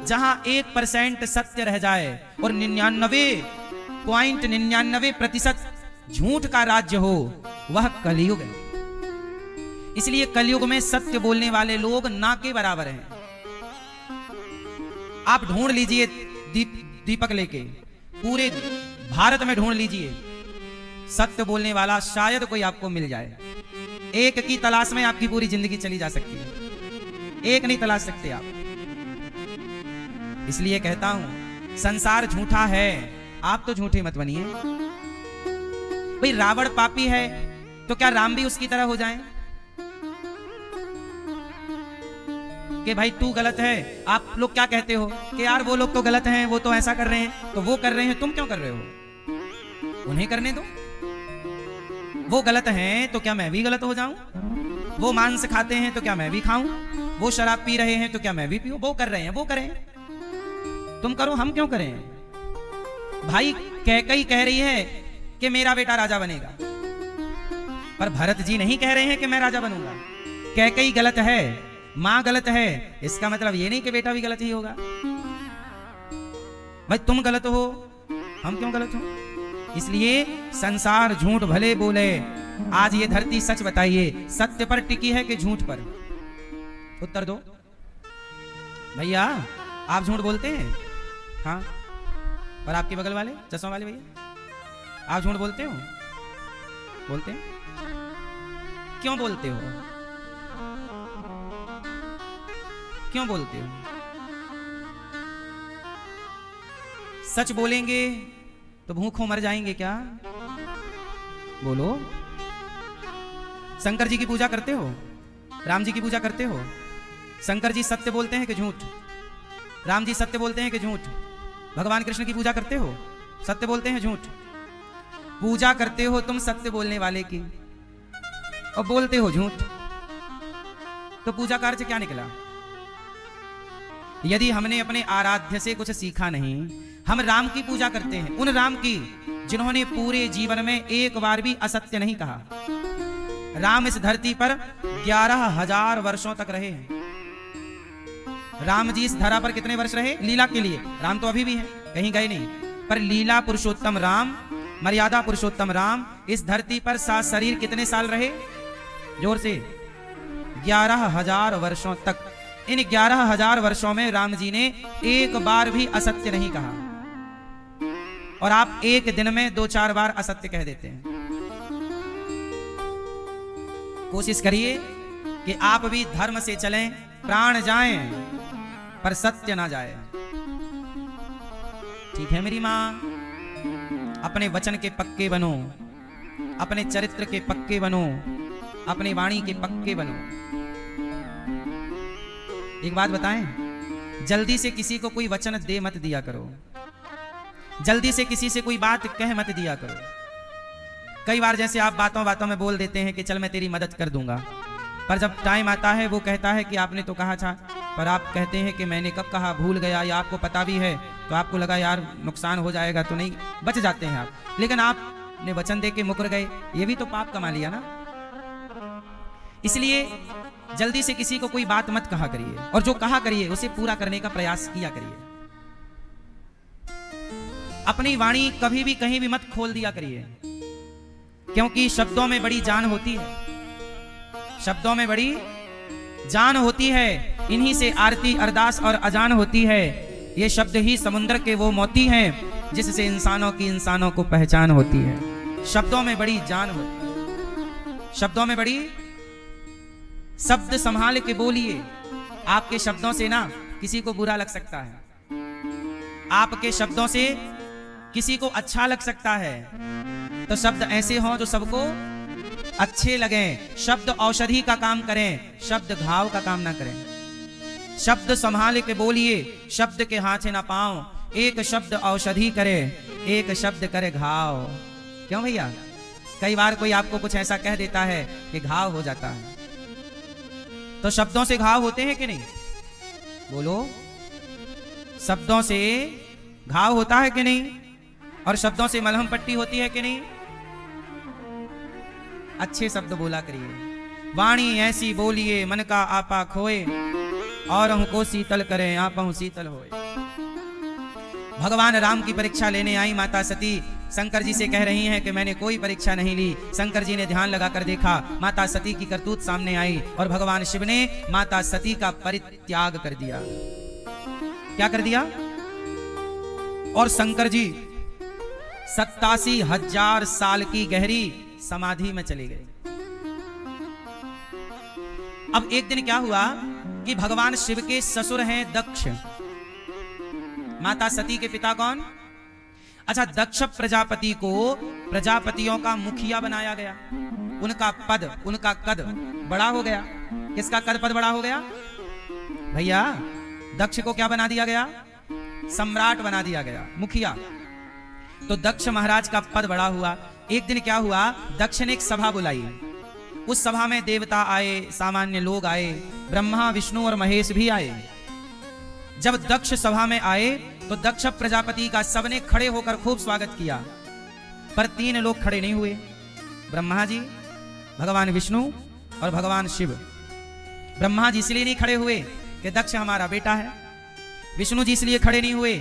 जहां 1% सत्य रह जाए और 99.99% झूठ का राज्य हो, वह कलयुग है। इसलिए कलयुग में सत्य बोलने वाले लोग ना के बराबर हैं। आप ढूंढ लीजिए दीपक लेके, पूरे भारत में ढूंढ लीजिए, सत्य बोलने वाला शायद कोई आपको मिल जाए। एक की तलाश में आपकी पूरी जिंदगी चली जा सकती है, एक नहीं तलाश सकते आप। इसलिए कहता हूं, संसार झूठा है, आप तो झूठे मत बनिए। भाई रावण पापी है तो क्या राम भी उसकी तरह हो जाएं? कि भाई तू गलत है। आप लोग क्या कहते हो कि यार वो लोग तो गलत हैं, वो तो ऐसा कर रहे हैं, तो वो कर रहे हैं, तुम क्यों कर रहे हो? उन्हें करने दो। वो गलत हैं तो क्या मैं भी गलत हो जाऊं? वो मांस खाते हैं तो क्या मैं भी खाऊं? वो शराब पी रहे हैं तो क्या मैं भी पीऊं? वो कर रहे हैं, वो करें, तुम करो, हम क्यों करें? भाई कैकई कह रही है कि मेरा बेटा राजा बनेगा, पर भरत जी नहीं कह रहे हैं कि मैं राजा बनूंगा। कैकई गलत है, मां गलत है, इसका मतलब ये नहीं कि बेटा भी गलत ही होगा। भाई तुम गलत हो, हम क्यों गलत हो? इसलिए संसार झूठ भले बोले, आज ये धरती सच बताइए, सत्य पर टिकी है कि झूठ पर? उत्तर दो भैया। आप झूठ बोलते हैं? हाँ। और आपके बगल वाले चश्मा वाले भैया, आप झूठ बोलते हो? बोलते हैं? क्यों बोलते हो? क्यों बोलते हो? सच बोलेंगे तो भूखों मर जाएंगे क्या? बोलो। शंकर जी की पूजा करते हो? राम जी की पूजा करते हो? शंकर जी सत्य बोलते हैं कि झूठ? राम जी सत्य बोलते हैं कि झूठ? भगवान कृष्ण की पूजा करते हो? सत्य बोलते हैं झूठ? पूजा करते हो तुम सत्य बोलने वाले की और बोलते हो झूठ, तो पूजा कार्य से क्या निकला? यदि हमने अपने आराध्य से कुछ सीखा नहीं, हम राम की पूजा करते हैं, उन राम की जिन्होंने पूरे जीवन में एक बार भी असत्य नहीं कहा। राम इस धरती पर 11,000 वर्षों तक रहे हैं। राम जी इस धरा पर कितने वर्ष रहे? लीला के लिए। राम तो अभी भी हैं, कहीं गए नहीं, पर लीला पुरुषोत्तम राम, मर्यादा पुरुषोत्तम राम इस धरती पर सात शरीर कितने साल रहे? जोर से 11,000 वर्षों तक। इन 11,000 वर्षों में राम जी ने एक बार भी असत्य नहीं कहा, और आप एक दिन में 2-4 बार असत्य कह देते हैं। कोशिश करिए कि आप भी धर्म से चलें, प्राण जाएं पर सत्य ना जाए। ठीक है मेरी मां, अपने वचन के पक्के बनो, अपने चरित्र के पक्के बनो, अपनी वाणी के पक्के बनो। एक बात बताएं, जल्दी से किसी को कोई वचन दे मत दिया करो, जल्दी से किसी से कोई बात कह मत दिया करो। कई बार जैसे आप बातों बातों में बोल देते हैं कि चल मैं तेरी मदद कर दूंगा, पर जब टाइम आता है वो कहता है कि आपने तो कहा था, पर आप कहते हैं कि मैंने कब कहा, भूल गया, या आपको पता भी है तो आपको लगा यार नुकसान हो जाएगा तो नहीं, बच जाते हैं आप। लेकिन आपने वचन दे के मुकर गए, ये भी तो पाप कमा लिया ना। इसलिए जल्दी से किसी को कोई बात मत कहा करिए, और जो कहा करिए उसे पूरा करने का प्रयास किया करिए। अपनी वाणी कभी भी कहीं भी मत खोल दिया करिए, क्योंकि शब्दों में बड़ी जान होती है, शब्दों में बड़ी जान होती है। इन्हीं से आरती अरदास और अजान होती है। ये शब्द ही समुद्र के वो मोती हैं जिससे इंसानों की इंसानों को पहचान होती है। शब्दों में बड़ी जान होती है, शब्दों में बड़ी, शब्द संभाल के बोलिए। आपके शब्दों से ना किसी को बुरा लग सकता है, आपके शब्दों से किसी को अच्छा लग सकता है, तो शब्द ऐसे हों जो सबको अच्छे लगें। शब्द औषधि का काम करें, शब्द घाव का काम ना करें। शब्द संभाल के बोलिए, शब्द के हाथे ना पाओ। एक शब्द औषधि करे, एक शब्द करे घाव। क्यों भैया, कई बार कोई आपको कुछ ऐसा कह देता है कि घाव हो जाता है। तो शब्दों से घाव होते हैं कि नहीं? बोलो, शब्दों से घाव होता है कि नहीं? और शब्दों से मलहम पट्टी होती है कि नहीं? अच्छे शब्द बोला करिए, वाणी ऐसी बोलिए मन का आपा खोए, और हमको शीतल करें आप हम शीतल होए। भगवान राम की परीक्षा लेने आई माता सती शंकर जी से कह रही हैं कि मैंने कोई परीक्षा नहीं ली। शंकर जी ने ध्यान लगाकर देखा, माता सती की करतूत सामने आई, और भगवान शिव ने माता सती का परित्याग कर दिया। क्या कर दिया? और शंकर जी 87,000 साल की गहरी समाधि में चले गए। अब एक दिन क्या हुआ कि भगवान शिव के ससुर हैं दक्ष। माता सती के पिता कौन? अच्छा, दक्ष प्रजापति को प्रजापतियों का मुखिया बनाया गया। उनका पद, उनका कद बड़ा हो गया। किसका कद पद बड़ा हो गया? भैया, दक्ष को क्या बना दिया गया? सम्राट बना दिया गया, मुखिया। तो दक्ष महाराज का पद बड़ा हुआ। एक दिन क्या हुआ, दक्ष ने एक सभा बुलाई। उस सभा में देवता आए, सामान्य लोग आए, ब्रह्मा विष्णु और महेश भी आए। जब दक्ष सभा में आए तो दक्ष प्रजापति का सबने खड़े होकर खूब स्वागत किया, पर 3 लोग खड़े नहीं हुए, ब्रह्मा जी, भगवान विष्णु और भगवान शिव। ब्रह्मा जी इसलिए नहीं खड़े हुए कि दक्ष हमारा बेटा है, विष्णु जी इसलिए खड़े नहीं हुए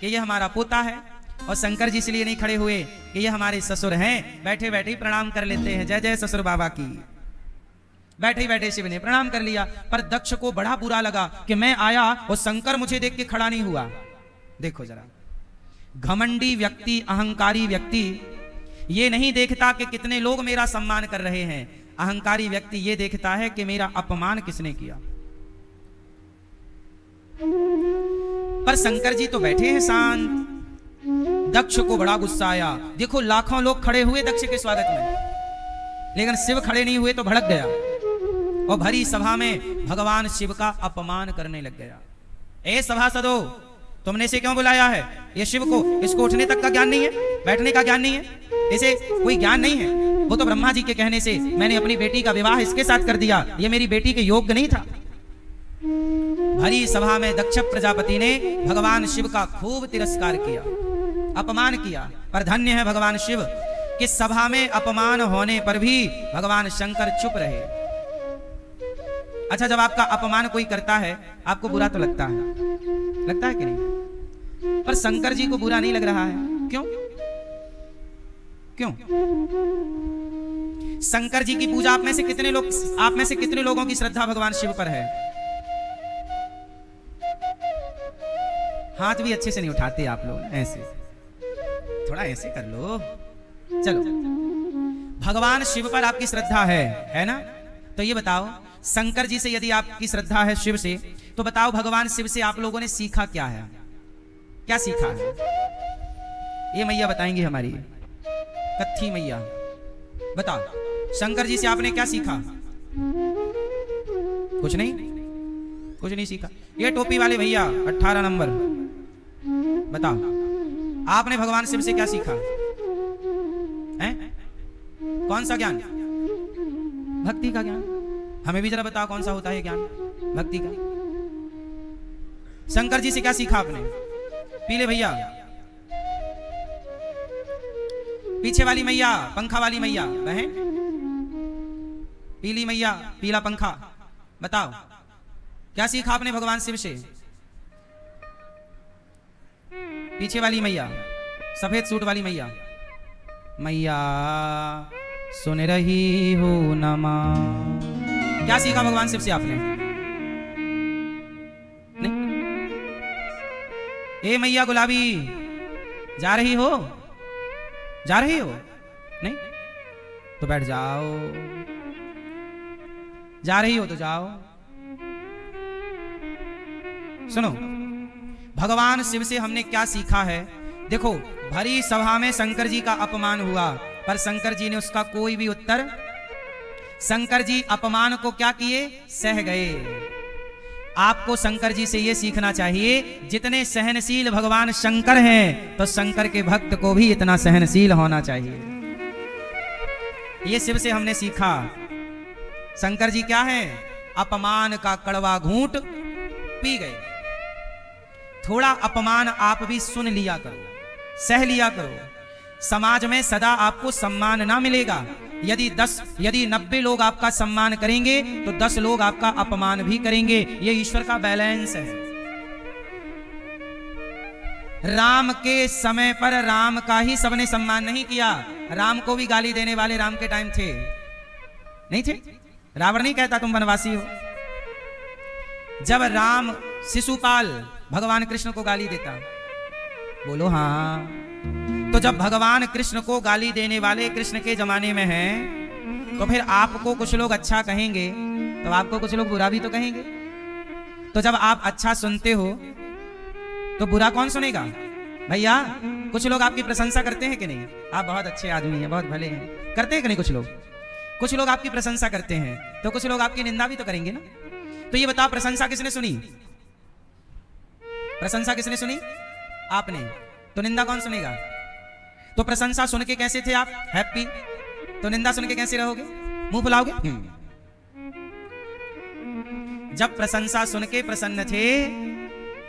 कि ये हमारा पोता है, और शंकर जी इसलिए नहीं खड़े हुए कि ये हमारे ससुर हैं। बैठे बैठे ही प्रणाम कर लेते हैं, जय जय ससुर बाबा की। बैठे बैठे शिव ने प्रणाम कर लिया, पर दक्ष को बड़ा बुरा लगा कि मैं आया और शंकर मुझे देख के खड़ा नहीं हुआ। देखो जरा, घमंडी व्यक्ति, अहंकारी व्यक्ति ये नहीं देखता कि कितने लोग मेरा सम्मान कर रहे हैं। अहंकारी व्यक्ति ये देखता है कि मेरा अपमान किसने किया। पर शंकर जी तो बैठे हैं शांत। दक्ष को बड़ा गुस्सा आया। देखो, लाखों लोग खड़े हुए दक्ष के स्वागत में, लेकिन शिव खड़े नहीं हुए तो भड़क गया, और भरी सभा में भगवान शिव का अपमान करने लग गया। ए सभासदों, तुमने इसे क्यों बुलाया है? ये शिव को, इसको उठने तक का ज्ञान नहीं है, बैठने का ज्ञान नहीं है, इसे कोई ज्ञान नहीं है। वो तो ब्रह्मा जी के कहने से मैंने अपनी बेटी का विवाह इसके साथ कर दिया, ये मेरी बेटी के योग्य नहीं था। भरी सभा में दक्ष प्रजापति ने भगवान शिव का खूब तिरस्कार किया, अपमान किया। पर धन्य है भगवान शिव कि सभा में अपमान होने पर भी भगवान शंकर चुप रहे। अच्छा, जब आपका अपमान कोई करता है आपको बुरा तो लगता है कि नहीं? पर शंकर जी को बुरा नहीं लग रहा है। क्यों? क्यों? शंकर जी की पूजा आप में से कितने लोगों की श्रद्धा भगवान शिव पर है? हाथ भी अच्छे से नहीं उठाते आप लोग, ऐसे थोड़ा ऐसे कर लो। चलो, भगवान शिव पर आपकी श्रद्धा है ना? तो ये बताओ, शंकर जी से यदि आपकी श्रद्धा है शिव से, तो बताओ भगवान शिव से आप लोगों ने सीखा क्या है? क्या सीखा है? ये मैया बताएंगी हमारी कत्थी मैया। बताओ, शंकर जी से आपने क्या सीखा? कुछ नहीं, कुछ नहीं सीखा। ये टोपी वाले भैया 18 नंबर, बताओ आपने भगवान शिव से क्या सीखा है? कौन सा ज्ञान? भक्ति का ज्ञान। हमें भी जरा बताओ कौन सा होता है ज्ञान भक्ति का? शंकर जी से क्या सीखा आपने? पीले भैया, पीछे वाली मैया, पंखा वाली मैया, बहन पीली मैया, पीला पंखा, बताओ क्या सीखा आपने भगवान शिव से? पीछे वाली मैया, सफेद सूट वाली मैया, मैया सुन रही हो नमा, क्या सीखा भगवान शिव से आपने? नहीं? ए मैया गुलाबी, जा रही हो? जा रही हो? नहीं तो बैठ जाओ। जा रही हो तो जाओ। सुनो, भगवान शिव से हमने क्या सीखा है? देखो, भरी सभा में शंकर जी का अपमान हुआ, पर शंकर जी ने उसका कोई भी उत्तर, शंकर जी अपमान को क्या किए? सह गए। आपको शंकर जी से यह सीखना चाहिए, जितने सहनशील भगवान शंकर हैं, तो शंकर के भक्त को भी इतना सहनशील होना चाहिए। ये शिव से हमने सीखा। शंकर जी क्या है? अपमान का कड़वा घूंट पी गए। थोड़ा अपमान आप भी सुन लिया करो, सह लिया करो। समाज में सदा आपको सम्मान ना मिलेगा। यदि 90 लोग आपका सम्मान करेंगे, तो 10 लोग आपका अपमान भी करेंगे। ये ईश्वर का बैलेंस है। राम के समय पर राम का ही सबने सम्मान नहीं किया। राम को भी गाली देने वाले राम के टाइम थे, नहीं थे? रावण नहीं कहता तुम वनवासी हो। जब राम शिशुपाल भगवान कृष्ण को गाली देता, बोलो हाँ। तो जब भगवान कृष्ण को गाली देने वाले कृष्ण के जमाने में हैं, तो फिर आपको कुछ लोग अच्छा कहेंगे, तो आपको कुछ लोग बुरा भी तो कहेंगे। तो जब आप अच्छा सुनते हो, तो बुरा कौन सुनेगा? भैया, कुछ लोग आपकी प्रशंसा करते हैं कि नहीं? आप बहुत अच्छे आदमी हैं, बहुत भले हैं, करते हैं कि नहीं? कुछ लोग आपकी प्रशंसा करते हैं, तो कुछ लोग आपकी निंदा भी तो करेंगे ना। तो ये बताओ, प्रशंसा किसने सुनी? प्रशंसा किसने सुनी? आपने। तो निंदा कौन सुनेगा? तो प्रशंसा सुन के कैसे थे आप? हैप्पी। तो निंदा सुन के कैसे रहोगे? मुंह फुलाओगे? जब प्रशंसा सुन के प्रसन्न थे,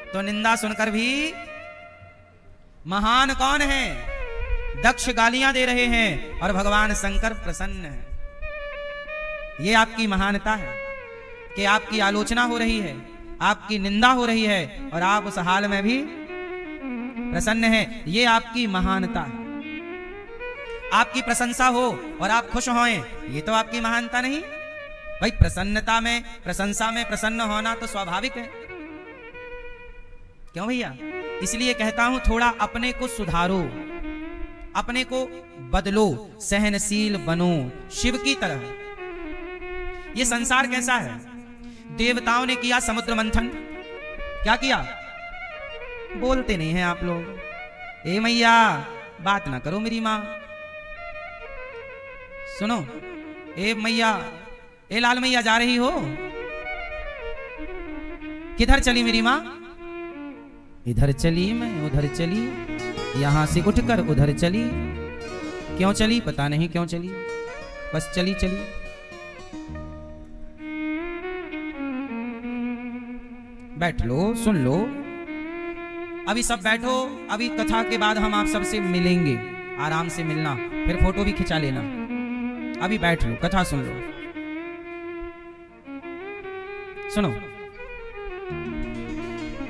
तो निंदा सुनकर भी महान कौन है? दक्ष गालियां दे रहे हैं और भगवान शंकर प्रसन्न है। ये आपकी महानता है कि आपकी आलोचना हो रही है, आपकी निंदा हो रही है, और आप उस हाल में भी प्रसन्न हैं। ये आपकी महानता है। आपकी प्रशंसा हो और आप खुश होएं, ये तो आपकी महानता नहीं भाई। प्रसन्नता में, प्रशंसा में प्रसन्न होना तो स्वाभाविक है, क्यों भैया? इसलिए कहता हूं, थोड़ा अपने को सुधारो, अपने को बदलो, सहनशील बनो शिव की तरह। ये संसार कैसा है? देवताओं ने किया समुद्र मंथन, क्या किया? बोलते नहीं हैं आप लोग। ए मैया, बात ना करो मेरी मां। सुनो, ए मैया, ए लाल मैया, जा रही हो? किधर चली मेरी मां? इधर चली, मैं उधर चली, यहां से उठकर उधर चली। क्यों चली? पता नहीं क्यों चली, बस चली चली। बैठ लो, सुन लो। अभी सब बैठो, अभी कथा के बाद हम आप सबसे मिलेंगे। आराम से मिलना, फिर फोटो भी खिंचा लेना। अभी बैठ लो, कथा सुन लो। सुनो,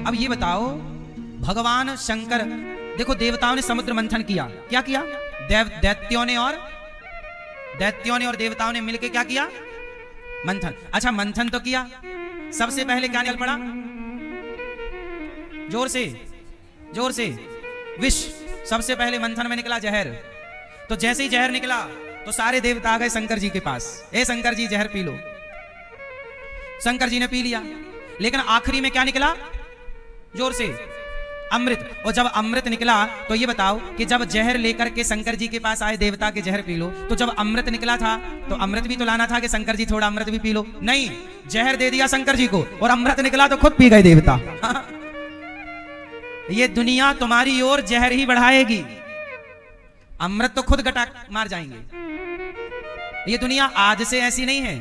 अब ये बताओ, भगवान शंकर, देखो देवताओं ने समुद्र मंथन किया। क्या किया? दैत्यों ने और देवताओं ने मिलकर क्या किया? मंथन। अच्छा, मंथन तो किया, सबसे पहले क्या निकल पड़ा? जोर से, जोर से। विष, सबसे पहले मंथन में निकला जहर। तो जैसे ही जहर निकला तो सारे देवता आ गए शंकर जी के पास, ए शंकर जी जहर पी लो। शंकर जी ने पी लिया, लेकिन आखिरी में क्या निकला? जोर से, अमृत। और जब अमृत निकला तो ये बताओ कि जब जहर लेकर के शंकर जी के पास आए देवता के जहर पी लो, तो जब अमृत निकला था तो अमृत भी तो लाना था कि शंकर जी थोड़ा अमृत भी पी लो। नहीं, जहर दे दिया शंकर जी को और अमृत निकला तो खुद पी गए देवता। ये दुनिया तुम्हारी ओर जहर ही बढ़ाएगी, अमृत तो खुद गटा मार जाएंगे। ये दुनिया आज से ऐसी नहीं है,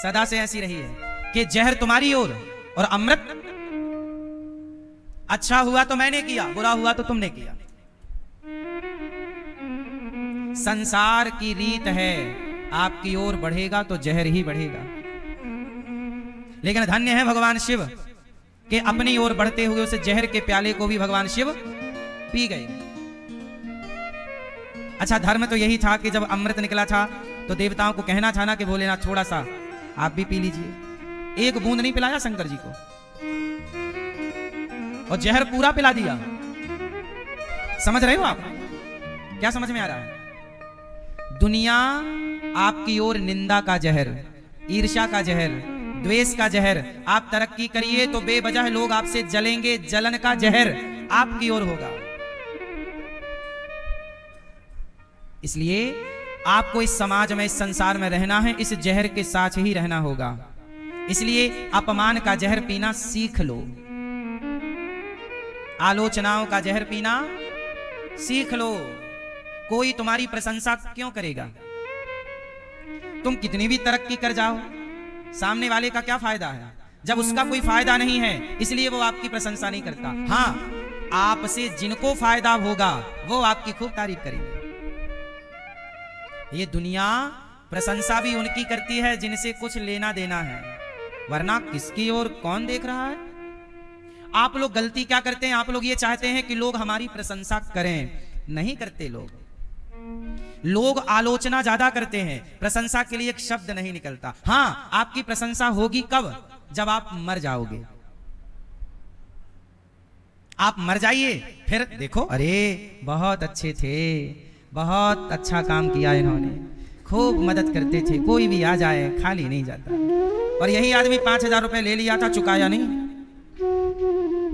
सदा से ऐसी रही है कि जहर तुम्हारी ओर और अमृत। अच्छा हुआ तो मैंने किया, बुरा हुआ तो तुमने किया। संसार की रीत है, आपकी ओर बढ़ेगा तो जहर ही बढ़ेगा। लेकिन धन्य है भगवान शिव कि अपनी ओर बढ़ते हुए उस जहर के प्याले को भी भगवान शिव पी गए। अच्छा, धर्म तो यही था कि जब अमृत निकला था तो देवताओं को कहना था ना कि भोलेनाथ थोड़ा सा आप भी पी लीजिए। एक बूंद नहीं पिलाया शंकर जी को और जहर पूरा पिला दिया। समझ रहे हो आप? क्या समझ में आ रहा है? दुनिया आपकी ओर निंदा का जहर, ईर्ष्या का जहर, द्वेष का जहर। आप तरक्की करिए तो बेवजह लोग आपसे जलेंगे, जलन का जहर आपकी ओर होगा। इसलिए आपको इस समाज में, इस संसार में रहना है, इस जहर के साथ ही रहना होगा। इसलिए अपमान का जहर पीना सीख लो, आलोचनाओं का जहर पीना सीख लो। कोई तुम्हारी प्रशंसा क्यों करेगा? तुम कितनी भी तरक्की कर जाओ, सामने वाले का क्या फायदा है जब उसका कोई फायदा नहीं है, इसलिए वो आपकी प्रशंसा नहीं करता। हाँ, आपसे जिनको फायदा होगा वो आपकी खूब तारीफ करेंगे। ये दुनिया प्रशंसा भी उनकी करती है जिनसे कुछ लेना देना है, वरना किसकी ओर कौन देख रहा है? आप लोग गलती क्या करते हैं? आप लोग ये चाहते हैं कि लोग हमारी प्रशंसा करें, नहीं करते। लोग आलोचना ज्यादा करते हैं, प्रशंसा के लिए एक शब्द नहीं निकलता। हाँ, आपकी प्रशंसा होगी कब? जब आप मर जाओगे। आप मर जाइए, फिर देखो, अरे बहुत अच्छे थे, बहुत अच्छा काम किया इन्होंने, खूब मदद करते थे, कोई भी आ जाए खाली नहीं जाता। और यही आदमी 5,000 रुपए ले लिया था, चुकाया नहीं।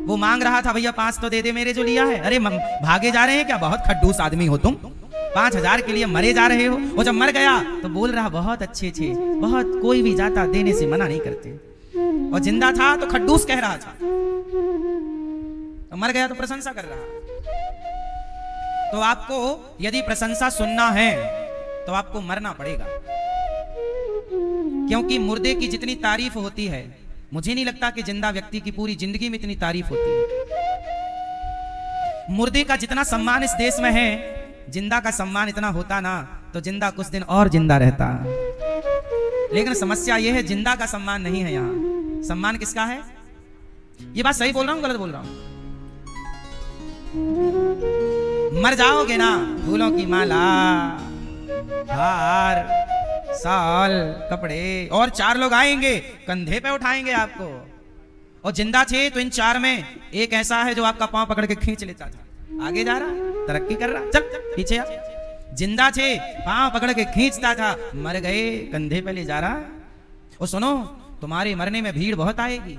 वो मांग रहा था, भैया 5 तो दे दे मेरे जो लिया है। अरे भागे जा रहे हैं क्या? बहुत खड्डूस आदमी हो तुम, 5,000 के लिए मरे जा रहे हो। वो जब मर गया तो बोल रहा बहुत अच्छे थे, बहुत, कोई भी जाता देने से मना नहीं करते। और जिंदा था तो खड्डूस कह रहा था, तो मर गया तो प्रशंसा कर रहा। तो आपको यदि प्रशंसा सुनना है तो आपको मरना पड़ेगा, क्योंकि मुर्दे की जितनी तारीफ होती है, मुझे नहीं लगता कि जिंदा व्यक्ति की पूरी जिंदगी में इतनी तारीफ होती है। मुर्दे का जितना सम्मान इस देश में है, जिंदा का सम्मान इतना होता ना तो जिंदा कुछ दिन और जिंदा रहता। लेकिन समस्या यह है, जिंदा का सम्मान नहीं है यहाँ। सम्मान किसका है? ये बात सही बोल रहा हूं, गलत बोल रहा हूं? मर जाओगे ना, फूलों की माला, हार, साल, कपड़े, और 4 लोग आएंगे कंधे पे उठाएंगे आपको। और जिंदा थे तो इन 4 में एक ऐसा है जो आपका पांव पकड़ के खींच लेता था, आगे जा रहा, तरक्की कर रहा, चल पीछे आ। जिंदा थे, पांव पकड़ के खींचता था, मर गए कंधे पे ले जा रहा। और सुनो, तुम्हारे मरने में भीड़ बहुत आएगी।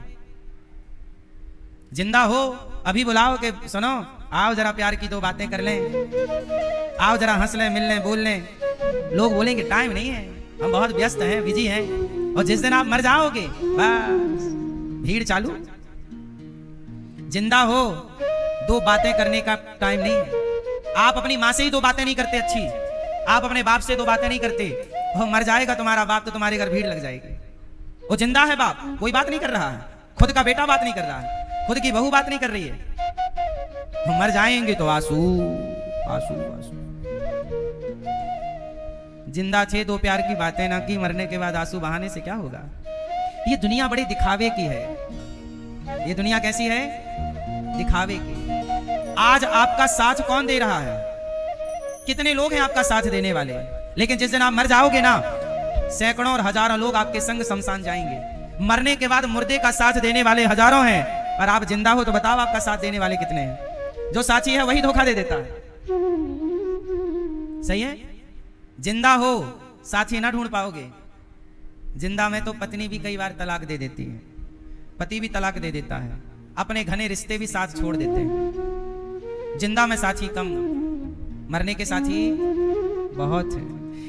जिंदा हो अभी बुलाओ कि सुनो आओ जरा प्यार की 2 बातें कर लें, आओ जरा हंस लें, मिल लें, बोल लें। लोग बोलेंगे टाइम नहीं है, हम बहुत व्यस्त हैं, बिजी हैं। और जिस दिन आप मर जाओगे बस भीड़ चालू। जिंदा हो 2 बातें करने का टाइम नहीं है। आप अपनी माँ से ही 2 बातें नहीं करते अच्छी, आप अपने बाप से 2 बातें नहीं करते। वो मर जाएगा तुम्हारा बाप तो तुम्हारे घर भीड़ लग जाएगी। वो जिंदा है बाप, कोई बात नहीं कर रहा है, खुद का बेटा बात नहीं कर रहा है, खुद की बहू बात नहीं कर रही है। हम मर जाएंगे तो आंसू आंसू आंसू। जिंदा थे 2 प्यार की बातें ना की, मरने के बाद आंसू बहाने से क्या होगा? ये दुनिया बड़े दिखावे की है। ये दुनिया कैसी है? दिखावे की। आज आपका साथ कौन दे रहा है? कितने लोग हैं आपका साथ देने वाले? लेकिन जिस दिन आप मर जाओगे ना, सैकड़ों और हजारों लोग आपके संग शमशान जाएंगे। मरने के बाद मुर्दे का साथ देने वाले हजारों हैं, और आप जिंदा हो तो बताओ आपका साथ देने वाले कितने हैं? जो साची है वही धोखा दे देता है। सही है? जिंदा हो साथी ना ढूंढ पाओगे। जिंदा में तो पत्नी भी कई बार तलाक दे देती है, पति भी तलाक दे देता है, अपने घने रिश्ते भी साथ छोड़ देते हैं। जिंदा में साथी कम, मरने के साथी बहुत है।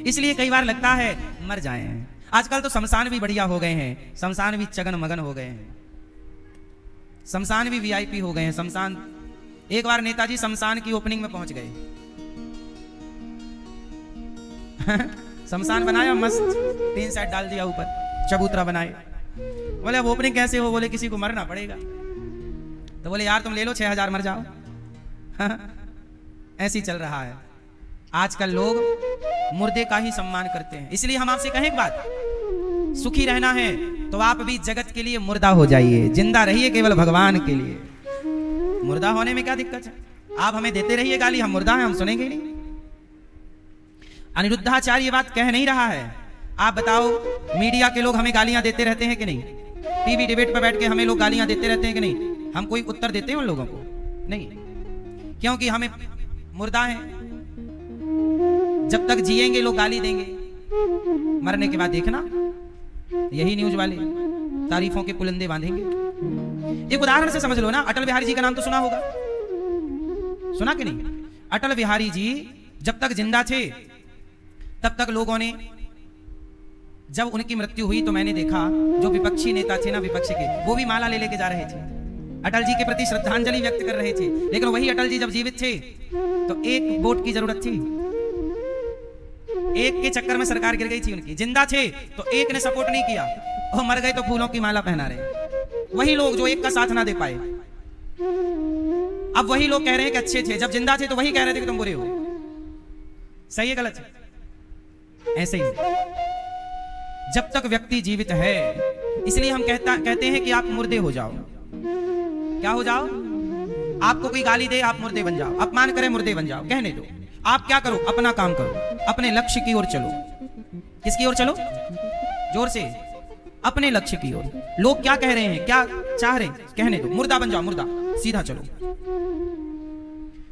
इसलिए कई बार लगता है मर जाए। आजकल तो शमशान भी बढ़िया हो गए हैं, शमशान भी चगन मगन हो गए हैं, शमशान भी वीआईपी हो गए हैं। शमशान, एक बार नेताजी शमशान की ओपनिंग में पहुंच गए। शमशान बनाया मस्त, 3 सेट डाल दिया ऊपर, चबूतरा बनाए। बोले अब ओपनिंग कैसे हो? बोले किसी को मरना पड़ेगा। तो बोले यार तुम ले लो 6000 मर जाओ। ऐसी चल रहा है आजकल, लोग मुर्दे का ही सम्मान करते हैं। इसलिए हम आपसे कहें एक बात, सुखी रहना है तो आप भी जगत के लिए मुर्दा हो जाइए, जिंदा रहिए केवल भगवान के लिए। मुर्दा होने में क्या दिक्कत है? आप हमें देते रहिए गाली, हम मुर्दा हैं, हम सुनेंगे नहीं। अनिरुद्धाचार्य ये बात कह नहीं रहा है। आप बताओ, मीडिया के लोग हमें गालियां देते रहते हैं कि नहीं? टीवी डिबेट पर बैठ के हमें लोग गालियां देते रहते हैं कि नहीं? हम कोई उत्तर देते हैं उन लोगों को? नहीं, क्योंकि हमें मुर्दा हैं। जब तक जिएंगे लोग गाली देंगे, मरने के बाद देखना यही न्यूज वाले तारीफों के पुलंदे बांधेंगे। एक उदाहरण से समझ लो ना, अटल बिहारी जी का नाम तो सुना होगा, सुना कि नहीं? अटल बिहारी जी जब तक जिंदा थे तब तक लोगों ने, जब उनकी मृत्यु हुई तो मैंने देखा जो विपक्षी नेता थे ना, विपक्ष के, वो भी माला ले लेके जा रहे थे, अटल जी के प्रति श्रद्धांजलि व्यक्त कर रहे थे। लेकिन वही अटल जी जब जीवित थे तो एक वोट की जरूरत थी, एक के चक्कर में सरकार गिर गई थी उनकी। जिंदा थे तो एक ने सपोर्ट नहीं किया, और मर गए तो फूलों की माला पहना रहे। वही लोग जो एक का साथ ना दे पाए, अब वही लोग कह रहे हैं कि अच्छे थे। जब जिंदा थे तो वही कह रहे थे कि तुम बुरे हो। सही है गलत है? ऐसे ही जब तक व्यक्ति जीवित है, इसलिए हम कहते हैं कि आप मुर्दे हो जाओ। क्या हो जाओ? आपको कोई गाली दे आप मुर्दे बन जाओ, अपमान करे मुर्दे बन जाओ, कहने दो। आप क्या करो? अपना काम करो, अपने लक्ष्य की ओर चलो। किसकी ओर चलो? जोर से, अपने लक्ष्य की ओर। लोग क्या कह रहे हैं, क्या चाह रहे हैं, कहने दो। मुर्दा बन जाओ, मुर्दा, सीधा चलो।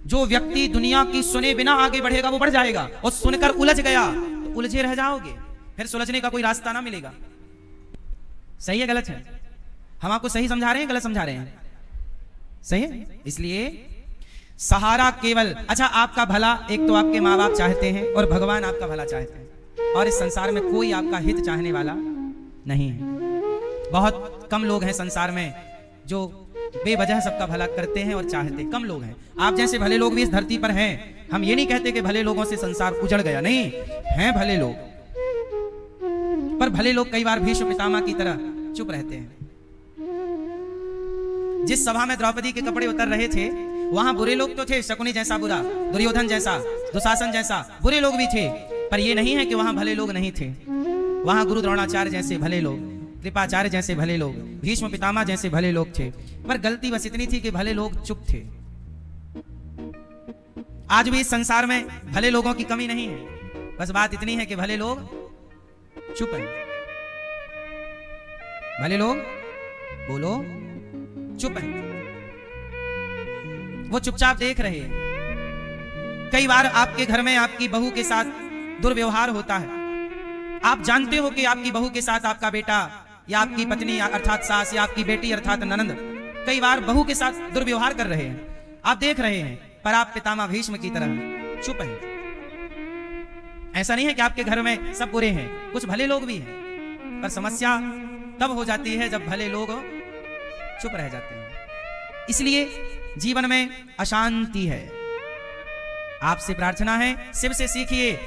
जो व्यक्ति दुनिया की सुने बिना आगे बढ़ेगा वो बढ़ जाएगा, और सुनकर उलझ गया तो उलझे रह जाओगे, फिर सुलझने का कोई रास्ता ना मिलेगा। सही है गलत है? हम आपको सही समझा रहे हैं गलत समझा रहे हैं? सही है। इसलिए सहारा केवल, अच्छा आपका भला एक तो आपके माँ बाप चाहते हैं और भगवान आपका भला चाहते हैं, और इस संसार में कोई आपका हित चाहने वाला नहीं है। बहुत कम लोग हैं संसार में जो बेवजह सबका भला करते हैं और चाहते, कम लोग हैं। आप जैसे भले लोग भी इस धरती पर हैं। हम ये नहीं कहते कि भले लोगों से संसार उजड़ गया, नहीं, हैं भले लोग, पर भले लोग कई बार भीष्म पितामह की तरह चुप रहते हैं। जिस सभा में द्रौपदी के कपड़े उतर रहे थे वहां बुरे लोग तो थे, शकुनी जैसा बुरा, दुर्योधन जैसा, दुशासन जैसा बुरे लोग भी थे, पर ये नहीं है कि वहां भले लोग नहीं थे। वहां गुरु द्रोणाचार्य जैसे भले लोग, कृपाचार्य जैसे भले लोग, भीष्म पितामह जैसे भले लोग थे। पर गलती बस इतनी थी कि भले लोग चुप थे। आज भी इस संसार में भले लोगों की कमी नहीं है, बस बात इतनी है कि भले लोग चुप हैं। भले लोग बोलो चुप हैं, वो चुपचाप देख रहे हैं। कई बार आपके घर में आपकी बहू के साथ दुर्व्यवहार होता है। आप जानते हो कि आपकी बहू के साथ आपका बेटा या आपकी पत्नी अर्थात सास या आपकी बेटी अर्थात ननंद कई बार बहू के साथ दुर्व्यवहार कर रहे हैं, आप देख रहे हैं, पर आप पितामह भीष्म की तरह चुप हैं। ऐसा नहीं है कि आपके घर में सब बुरे हैं, कुछ भले लोग भी हैं, पर समस्या तब हो जाती है जब भले लोग चुप रह जाते हैं। इसलिए जीवन में अशांति है। आपसे प्रार्थना है, शिव से सीखिए,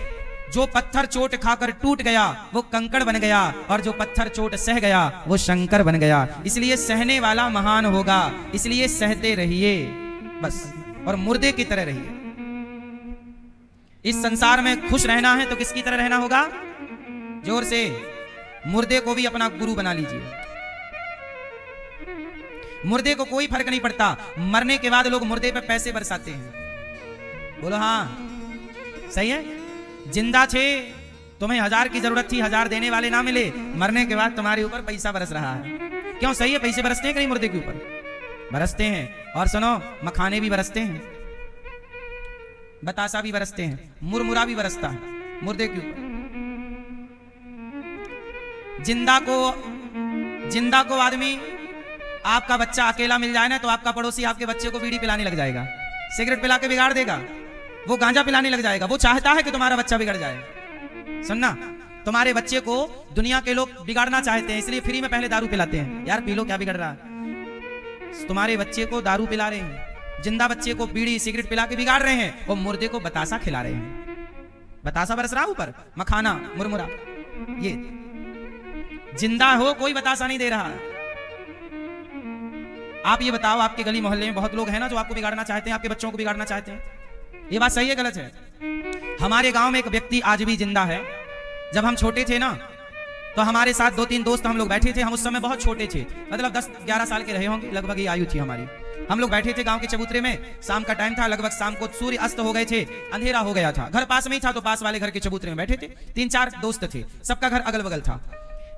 जो पत्थर चोट खाकर टूट गया वो कंकड़ बन गया, और जो पत्थर चोट सह गया वो शंकर बन गया। इसलिए सहने वाला महान होगा, इसलिए सहते रहिए बस, और मुर्दे की तरह रहिए। इस संसार में खुश रहना है तो किसकी तरह रहना होगा? जोर से, मुर्दे को भी अपना गुरु बना लीजिए। मुर्दे को कोई फर्क नहीं पड़ता, मरने के बाद लोग मुर्दे पे पैसे बरसाते हैं। बोलो हाँ, सही है? जिंदा थे तुम्हें 1000 की जरूरत थी, 1000 देने वाले ना मिले, मरने के बाद तुम्हारे ऊपर पैसा बरस रहा है। क्यों? सही है, पैसे बरसते हैं कि नहीं? मुर्दे के ऊपर बरसते हैं। और सुनो, मखाने भी बरसते हैं। बतासा भी बरसते हैं, मुरमुरा भी बरसता है मुर्दे के ऊपर। जिंदा को आदमी, आपका बच्चा अकेला मिल जाए ना तो आपका पड़ोसी आपके बच्चे को बीड़ी पिलाने लग जाएगा, सिगरेट पिला के बिगाड़ देगा, वो गांजा पिलाने लग जाएगा। वो चाहता है कि तुम्हारा बच्चा बिगड़ जाए। सुनना, तुम्हारे बच्चे को दुनिया के लोग बिगाड़ना चाहते हैं, इसलिए फ्री में पहले दारू पिलाते हैं। यार पी लो, क्या बिगड़ रहा है? तुम्हारे बच्चे को दारू पिला रहे हैं, जिंदा बच्चे को बीड़ी सिगरेट पिला के बिगाड़ रहे हैं, और मुर्दे को बतासा खिला रहे हैं। बतासा बरस रहा ऊपर, मखाना मुरमुरा। ये जिंदा हो, कोई बतासा नहीं दे रहा। आप ये बताओ, आपके गली मोहल्ले में बहुत लोग हैं ना जो आपको बिगाड़ना चाहते हैं, आपके बच्चों को बिगाड़ना चाहते हैं। ये बात सही है गलत है? हमारे गांव में एक व्यक्ति आज भी जिंदा है। जब हम छोटे थे ना तो हमारे साथ 2-3 दोस्त हम लोग बैठे थे। हम उस समय बहुत छोटे थे, मतलब 10-11 साल के रहे होंगे, लगभग ये आयु थी हमारी। हम लोग बैठे थे गांव के चबूतरे में, शाम का टाइम था, लगभग शाम को सूर्य अस्त हो गए थे, अंधेरा हो गया था। घर पास में ही था तो पास वाले घर के चबूतरे में बैठे थे। 3-4 दोस्त थे, सबका घर अगल बगल था।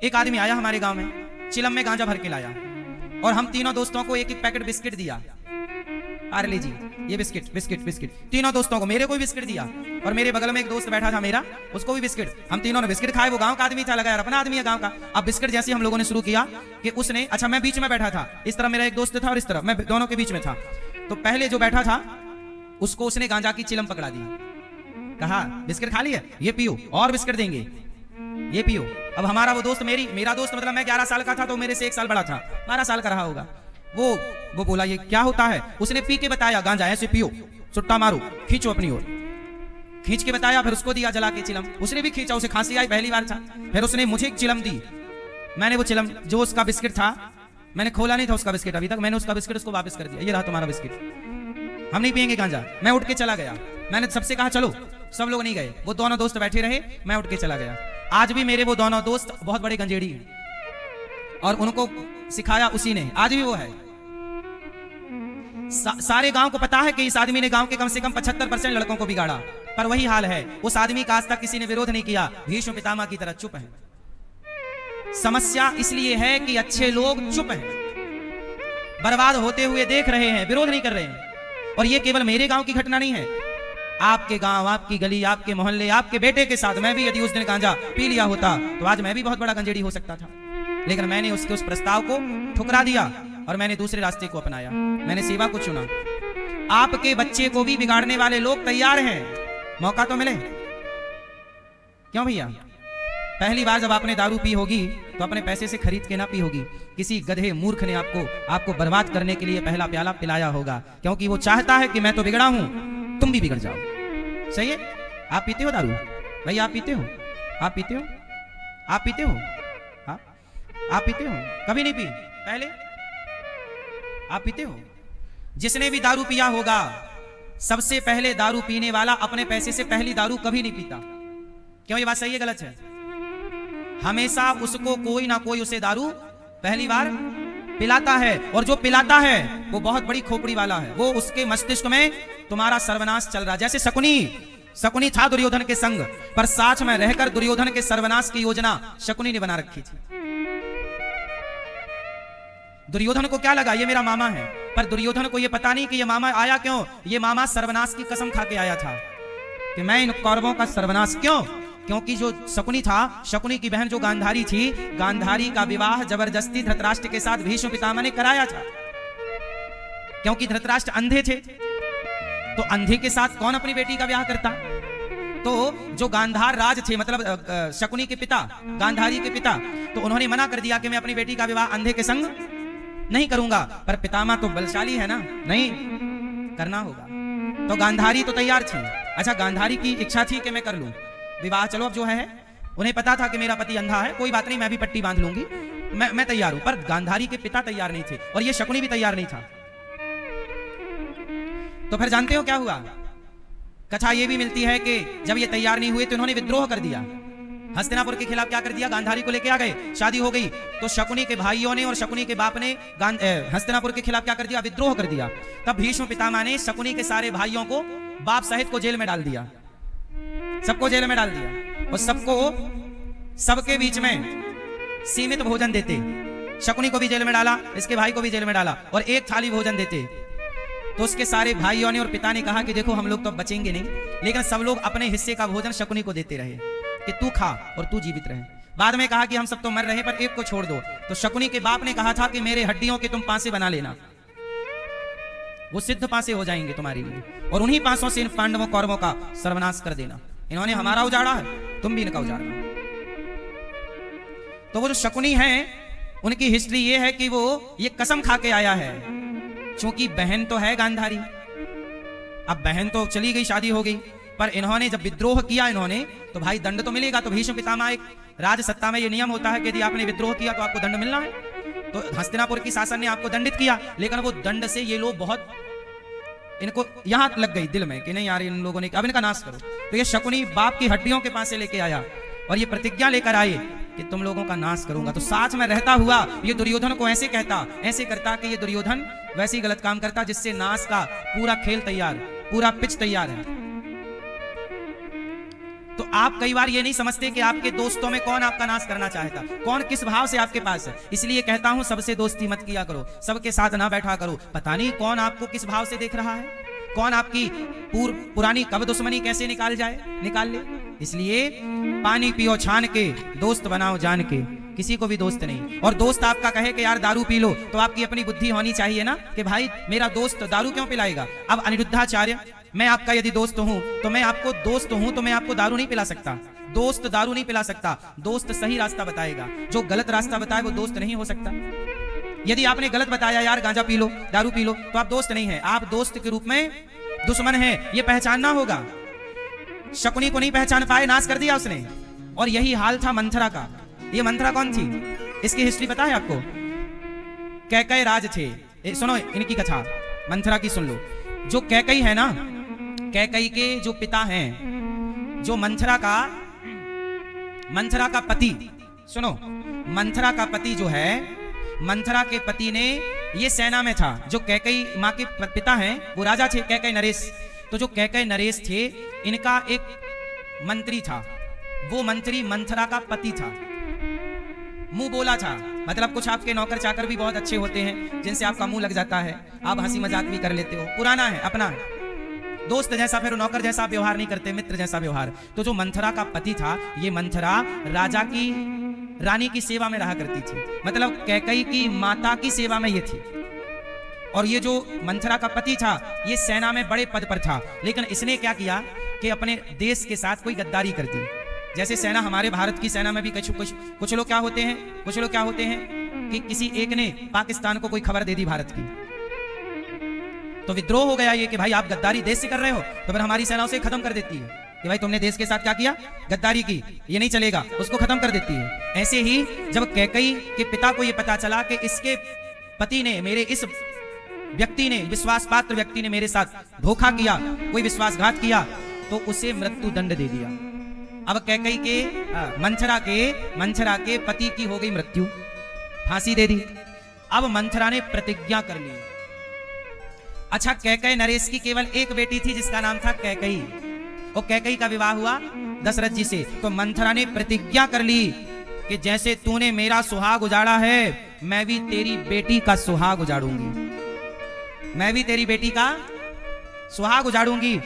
एक आदमी आया हमारे गांव में, चिलम में गांजा भर के लाया, और हम तीनों दोस्तों को एक एक पैकेट बिस्किट दिया। अरे लीजिए ये बिस्किट बिस्किट बिस्किट, तीनों दोस्तों को। मेरे को भी बिस्किट दिया, और मेरे बगल में एक दोस्त बैठा था मेरा, उसको भी बिस्किट। हम तीनों ने बिस्किट खाए। वो गांव का आदमी था, लगा यार अपना आदमी है गांव का। अब बिस्किट जैसे हम लोगों ने शुरू किया कि उसने, अच्छा मैं बीच में बैठा था, इस तरफ मेरा एक दोस्त था और इस तरफ मैं, दोनों के बीच में था। तो पहले जो बैठा था उसको उसने गांजा की चिलम पकड़ा दी, कहा बिस्किट खा लिया, ये पियो, और बिस्किट देंगे, ये पियो। अब हमारा वो दोस्त, मेरा दोस्त मतलब मैं 11 साल का था तो मेरे से 1 साल बड़ा था, 12 साल का रहा होगा। वो बोला ये क्या होता है? उसने पी के बताया, गांजा ऐसे पियो, सुट्टा मारो, खींचो अपनी ओर, खींच के बताया। फिर उसको दिया जला के चिलम, उसने भी खींचा, उसे खांसी आई, पहली बार था। फिर उसने मुझे एक चिलम दी, मैंने वो चिलम, जो उसका बिस्किट था, मैंने खोला नहीं था उसका बिस्किट अभी तक, मैंने उसका बिस्किट उसको वापस कर दिया, ये रहा तुम्हारा बिस्किट, हम नहीं पियेंगे गांजा। मैं उठ के चला गया, मैंने सबसे कहा चलो, सब लोग नहीं गए, वो दोनों दोस्त बैठे रहे, मैं उठ के चला गया। आज भी मेरे वो दोनों दोस्त बहुत बड़े गंजेड़ी हैं, और उनको सिखाया उसी ने, आज भी वो है। सारे गांव को पता है कि इस आदमी ने गांव के कम से कम 75% लड़कों को बिगाड़ा, पर वही हाल है, उस आदमी का आज तक किसी ने विरोध नहीं किया, भीष्म पितामह की तरह चुप है। समस्या इसलिए है कि अच्छे लोग चुप हैं, बर्बाद होते हुए देख रहे हैं, विरोध नहीं कर रहे हैं। और ये केवल मेरे गांव की घटना नहीं है, आपके गांव, आपकी गली, आपके मोहल्ले, आपके बेटे के साथ मैं भी यदि उस दिन गांजा पी लिया होता तो आज मैं भी बहुत बड़ा गंजेड़ी हो सकता था। लेकिन मैंने उसके उस प्रस्ताव को ठुकरा दिया और मैंने दूसरे रास्ते को अपनाया, मैंने सेवा को चुना। आपके बच्चे को भी बिगाड़ने वाले लोग तैयार हैं, मौका तो मिले। क्यों भैया? पहली बार जब आपने दारू पी होगी तो अपने पैसे से खरीद के ना पी होगी, किसी गधे मूर्ख ने आपको बर्बाद करने के लिए पहला प्याला पिलाया होगा, क्योंकि वो चाहता है कि मैं तो बिगड़ा हूं, तुम भी बिगड़ जाओ। सही है? आप पीते हो दारू? भाई आप पीते हो? आप पीते हो? आप पीते हो? आप पीते हो? कभी नहीं पी? पहले आप पीते हो? जिसने भी दारू पिया होगा, सबसे पहले दारू पीने वाला अपने पैसे से पहली दारू कभी नहीं पीता। क्यों? ये बात सही है गलत है? हमेशा उसको कोई ना कोई उसे दारू पहली बार पिलाता है, और जो पिलाता है वो बहुत बड़ी खोपड़ी वाला है, वो उसके मस्तिष्क में तुम्हारा सर्वनाश चल रहा है। जैसे शकुनी था दुर्योधन के संग, पर साथ में रहकर दुर्योधन के सर्वनाश की योजना शकुनी ने बना रखी थी। दुर्योधन को क्या लगा ये मेरा मामा है, पर दुर्योधन को ये पता नहीं कि ये मामा आया क्यों। ये मामा सर्वनाश की कसम खा के आया था कि मैं इन कौरवों का सर्वनाश, क्यों? क्योंकि जो शकुनी था, शकुनी की बहन जो गांधारी थी, गांधारी का विवाह जबरदस्ती धृतराष्ट्र के साथ भीष्म पितामह ने कराया था। क्योंकि धृतराष्ट्र अंधे थे, तो अंधे के साथ कौन अपनी बेटी का ब्याह करता? तो जो गांधार राज थे, मतलब शकुनी के पिता, गांधारी के पिता, तो उन्होंने मना कर दिया कि मैं अपनी बेटी का विवाह अंधे के संग नहीं करूंगा। पर पितामह तो बलशाली है ना, नहीं करना होगा। तो गांधारी तो तैयार थी। अच्छा, गांधारी की इच्छा थी कि मैं कर लूं विवाह, चलो अब जो है, उन्हें पता था कि मेरा पति अंधा है, कोई बात नहीं, मैं भी पट्टी बांध लूंगी, मैं तैयार हूं। पर गांधारी के पिता तैयार नहीं थे, और ये शकुनी भी तैयार नहीं था। तो फिर जानते हो क्या हुआ? कथा ये भी मिलती है कि जब ये तैयार नहीं हुए तो इन्होंने विद्रोह कर दिया, हस्तिनापुर के खिलाफ क्या कर दिया, गांधारी को लेके आ गए, शादी हो गई। तो शकुनी के भाइयों ने और शकुनी के बाप ने हस्तिनापुर के खिलाफ क्या कर दिया, विद्रोह कर दिया। तब भीष्म पितामह ने शकुनी के सारे भाइयों को बाप सहित को जेल में डाल दिया, सबको जेल में डाल दिया, और सबके बीच में सीमित भोजन देते। शकुनी को भी जेल में डाला, इसके भाई को भी जेल में डाला, और एक थाली भोजन देते। तो उसके सारे भाइयों ने और पिता ने कहा कि देखो हम लोग तो बचेंगे नहीं, लेकिन सब लोग अपने हिस्से का भोजन शकुनी को देते रहे कि तू खा और तू जीवित रहे। बाद में कहा कि हम सब तो मर रहे पर एक को छोड़ दो। तो शकुनी के बाप ने कहा था कि मेरे हड्डियों के तुम पांसे बना लेना, वो सिद्ध पांसे हो जाएंगे तुम्हारे लिए, और उन्हीं पांसों से इन पांडवों कौरवों का सर्वनाश कर देना। इन्होंने हमारा उजाड़ा है, तुम भी इनका उजाड़ना। तो वो जो शकुनी है उनकी हिस्ट्री ये है कि वो ये कसम खा के आया है, क्योंकि बहन तो है गांधारी, अब बहन तो चली गई, शादी हो गई, पर इन्होंने जब विद्रोह किया इन्होंने, तो भाई दंड तो मिलेगा। तो भीष्म पितामह, एक राज सत्ता में ये नियम होता है कि यदि आपने विद्रोह किया तो आपको दंड मिलना है। तो हस्तिनापुर की शासन ने आपको दंडित किया, लेकिन वो दंड से ये लोग बहुत, इनको यहां लग गई दिल में कि नहीं यार इन लोगों ने, अब इनका नाश करो। तो ये शकुनी बाप की हड्डियों के पास से लेके आया और ये प्रतिज्ञा लेकर आए कि तुम लोगों का नाश करूंगा। तो साथ में रहता हुआ ये दुर्योधन को ऐसे कहता, ऐसे करता कि ये दुर्योधन वैसे ही गलत काम करता जिससे नाश का पूरा खेल तैयार, पूरा पिच तैयार है। तो आप कई बार ये नहीं समझते कि आपके दोस्तों में कौन आपका नाश करना चाहता, कौन किस भाव से आपके पास है। इसलिए कहता हूं सबसे दोस्ती मत किया करो, सबके साथ ना बैठा करो, पता नहीं कौन आपको किस भाव से देख रहा है, कौन आपकी पुरानी कब दुश्मनी कैसे निकाल ले। इसलिए पानी पियो छान के, दोस्त बनाओ जान के, किसी को भी दोस्त नहीं। और दोस्त आपका कहे कि यार दारू पी लो, तो आपकी अपनी बुद्धि होनी चाहिए ना कि भाई मेरा दोस्त दारू क्यों पिलाएगा। अब अनिरुद्धाचार्य, मैं आपका यदि दोस्त हूं तो मैं आपको दोस्त हूं तो मैं आपको दारू नहीं पिला सकता, दोस्त दारू नहीं पिला सकता। दोस्त सही रास्ता बताएगा, जो गलत रास्ता बताए वो दोस्त नहीं हो सकता। यदि आपने गलत बताया यार गांजा पी लो, दारू पी लो, तो आप दोस्त नहीं है, आप दोस्त के रूप में दुश्मन है, ये पहचानना होगा। शकुनी को नहीं पहचान पाए, नाश कर दिया उसने। और यही हाल था मंथरा का। ये मंथरा कौन थी, इसकी हिस्ट्री पता है आपको? कैकय राज थे। सुनो इनकी कथा, मंथरा की सुन लो। जो कैकई है ना, कैकई के जो पिता हैं, जो मंथरा का पति, सुनो, मंथरा का पति जो है, मंथरा के पति ने, ये सेना में था। जो कैकई माँ के पिता हैं वो राजा थे, कैकय नरेश। तो जो कैकय नरेश थे, इनका एक मंत्री था, वो मंत्री मंथरा का पति था। मुंह बोला था, मतलब कुछ आपके नौकर चाकर भी बहुत अच्छे होते हैं जिनसे आपका मुंह लग जाता है, आप हंसी मजाक भी कर लेते हो, पुराना है, अपना है, दोस्त जैसा, फिर नौकर जैसा व्यवहार नहीं करते, मित्र जैसा व्यवहार। तो जो मंथरा का पति था, ये मंथरा राजा की रानी की सेवा में रहा करती थी, मतलब कैकई की माता की सेवा में ये थी। और ये जो मंथरा का पति था, ये सेना में बड़े पद पर था, लेकिन इसने क्या किया कि अपने देश के साथ कोई गद्दारी कर दी। जैसे सेना, हमारे भारत की सेना में भी कुछ लोग क्या होते हैं कि किसी एक ने पाकिस्तान को कोई खबर दे दी भारत की, तो विद्रोह हो गया ये कि भाई आप गद्दारी देश से कर रहे हो, तो फिर हमारी सेना उसे खत्म कर देती है कि भाई तुमने देश के साथ क्या किया, गद्दारी की, ये नहीं चलेगा, उसको खत्म कर देती है। ऐसे ही जब कैकई के पिता को ये पता चला कि इसके पति ने, मेरे इस व्यक्ति ने, विश्वास पात्र व्यक्ति ने मेरे साथ धोखा किया, कोई विश्वासघात किया, तो उसे मृत्यु दंड दे दिया। अब कैकई के मंथरा के पति की हो गई मृत्यु, फांसी दे दी। अब मंथरा ने प्रतिज्ञा कर ली। अच्छा, कैकय नरेश की केवल एक बेटी थी जिसका नाम था कैकई, और कैकई का विवाह हुआ दशरथ जी से। तो मंथरा ने प्रतिज्ञा कर ली कि जैसे तूने मेरा सुहाग उजाड़ा है, मैं भी तेरी बेटी का सुहाग उजाड़ूंगी, मैं भी तेरी बेटी का सुहाग उजाड़ूंगी,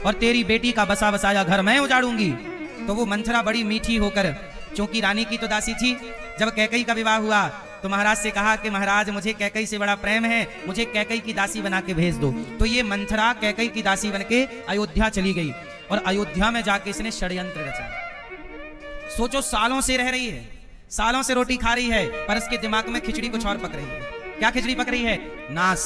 और तेरी बेटी का बसा बसाया घर मैं उजाड़ूंगी। तो वो मंथरा बड़ी मीठी होकर, क्योंकि रानी की तो दासी थी, जब कैकई का विवाह हुआ तो महाराज से कहा कि महाराज मुझे कैकई से बड़ा प्रेम है, मुझे कैकई की दासी बना के भेज दो। तो ये मंथरा कैकई की दासी बन के अयोध्या चली गई, और अयोध्या में जाके इसने षड्यंत्र रचा। सोचो, सालों से रह रही है, सालों से रोटी खा रही है, पर इसके दिमाग में खिचड़ी कुछ और पक रही है। क्या खिचड़ी पक रही है? नाश,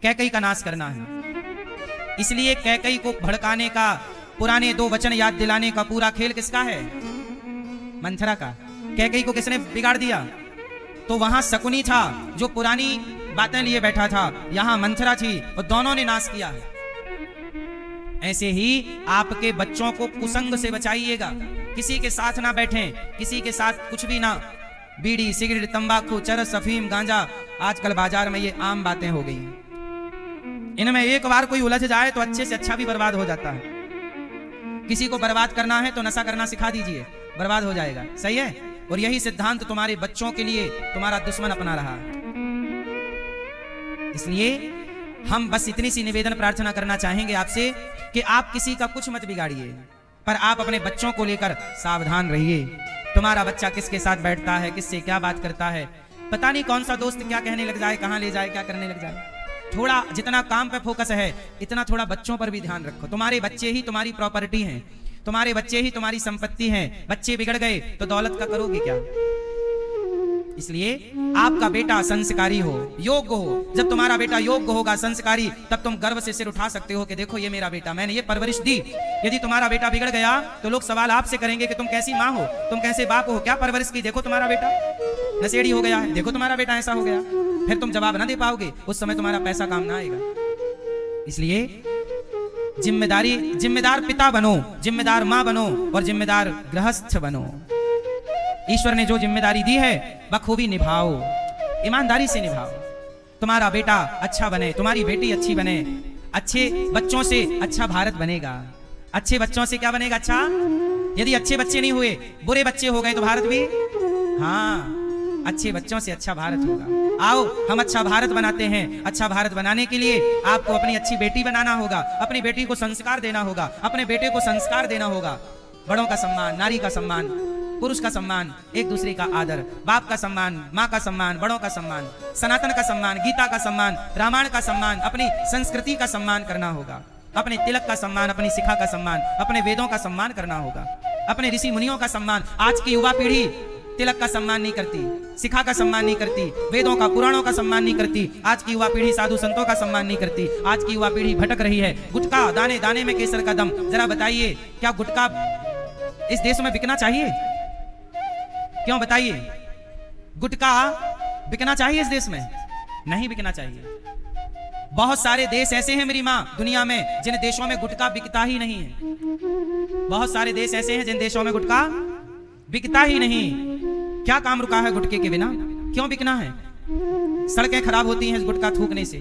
कैकई का नाश करना है। इसलिए कैकई को भड़काने का, पुराने 2 वचन याद दिलाने का पूरा खेल किसका है? मंथरा का। कैकई को किसने बिगाड़ दिया? तो वहां शकुनी था जो पुरानी बातें लिए बैठा था, यहां मंथरा थी, और दोनों ने नाश किया है। ऐसे ही आपके बच्चों को कुसंग से बचाइएगा, किसी के साथ ना बैठें, किसी के साथ कुछ भी ना, बीड़ी सिगरेट तंबाकू चरस अफीम गांजा, आजकल बाजार में ये आम बातें हो गई हैं। इनमें एक बार कोई उलझ जाए तो अच्छे से अच्छा भी बर्बाद हो जाता है। किसी को बर्बाद करना है तो नशा करना सिखा दीजिए, बर्बाद हो जाएगा। सही है? और यही सिद्धांत तुम्हारे बच्चों के लिए तुम्हारा दुश्मन अपना रहा है। इसलिए हम बस इतनी सी निवेदन प्रार्थना करना चाहेंगे आपसे कि आप किसी का कुछ मत बिगाड़िए, पर आप अपने बच्चों को लेकर सावधान रहिए। तुम्हारा बच्चा किसके साथ बैठता है, किससे क्या बात करता है, पता नहीं कौन सा दोस्त क्या कहने लग जाए, कहां ले जाए, क्या करने लग जाए। थोड़ा जितना काम पे फोकस है, इतना थोड़ा बच्चों पर भी ध्यान रखो। तुम्हारे बच्चे ही तुम्हारी प्रॉपर्टी हैं, तुम्हारे बच्चे ही तुम्हारी संपत्ति हैं। बच्चे बिगड़ गए तो दौलत का करोगे क्या? इसलिए आपका बेटा संस्कारी हो, योग्य हो। जब तुम्हारा बेटा योग्य होगा, संस्कारी, तब तुम गर्व से सिर उठा सकते हो कि देखो ये मेरा बेटा, मैंने ये परवरिश दी। यदि तुम्हारा बेटा बिगड़ गया तो लोग सवाल आपसे करेंगे कि तुम कैसी माँ हो, तुम कैसे बाप हो, क्या परवरिश की, देखो तुम्हारा बेटा नशेड़ी हो गया है, देखो तुम्हारा बेटा ऐसा हो गया। फिर तुम जवाब ना दे पाओगे, उस समय तुम्हारा पैसा काम ना आएगा। इसलिए जिम्मेदार पिता बनो, जिम्मेदार माँ बनो और जिम्मेदार गृहस्थ बनो। ईश्वर ने जो जिम्मेदारी दी है बखूबी निभाओ, ईमानदारी से निभाओ। तुम्हारा बेटा अच्छा बने, तुम्हारी बेटी अच्छी बने। अच्छे बच्चों से अच्छा भारत बनेगा। अच्छे बच्चों से क्या बनेगा? अच्छा। यदि अच्छे बच्चे नहीं हुए, बुरे बच्चे हो गए तो भारत भी, हाँ, अच्छे बच्चों से अच्छा भारत होगा। आओ हम अच्छा भारत बनाते हैं। अच्छा भारत बनाने के लिए आपको अपनी अच्छी बेटी बनाना होगा, अपनी बेटी को संस्कार देना होगा, अपने बेटे को संस्कार देना होगा। बड़ों का सम्मान, नारी का सम्मान, पुरुष का सम्मान, एक दूसरे का आदर, बाप का सम्मान, माँ का सम्मान, बड़ों का सम्मान, सनातन का सम्मान, गीता का सम्मान, रामायण का सम्मान, अपनी संस्कृति का सम्मान करना होगा। अपने तिलक का सम्मान, अपनी शिखा का सम्मान, अपने वेदों का सम्मान करना होगा, अपने ऋषि मुनियों का सम्मान। आज की युवा पीढ़ी तिलक का सम्मान नहीं करती, शिखा का सम्मान नहीं करती, वेदों का, पुराणों का सम्मान नहीं करती। आज की युवा पीढ़ी साधु संतों का सम्मान नहीं करती। आज की युवा पीढ़ी भटक रही है। गुटखा, दाने दाने में केसर का दम। जरा बताइए, क्या गुटखा इस देश में बिकना चाहिए? क्यों बताइए? गुटखा बिकना चाहिए इस देश में? नहीं बिकना चाहिए। बहुत सारे देश ऐसे हैं मेरी मां दुनिया में जिन देशों में गुटखा बिकता ही नहीं है। बहुत सारे देश ऐसे हैं जिन देशों में गुटखा बिकता ही नहीं। क्या काम रुका है गुटखे के बिना? क्यों बिकना है? सड़कें खराब होती हैं गुटखा थूकने से,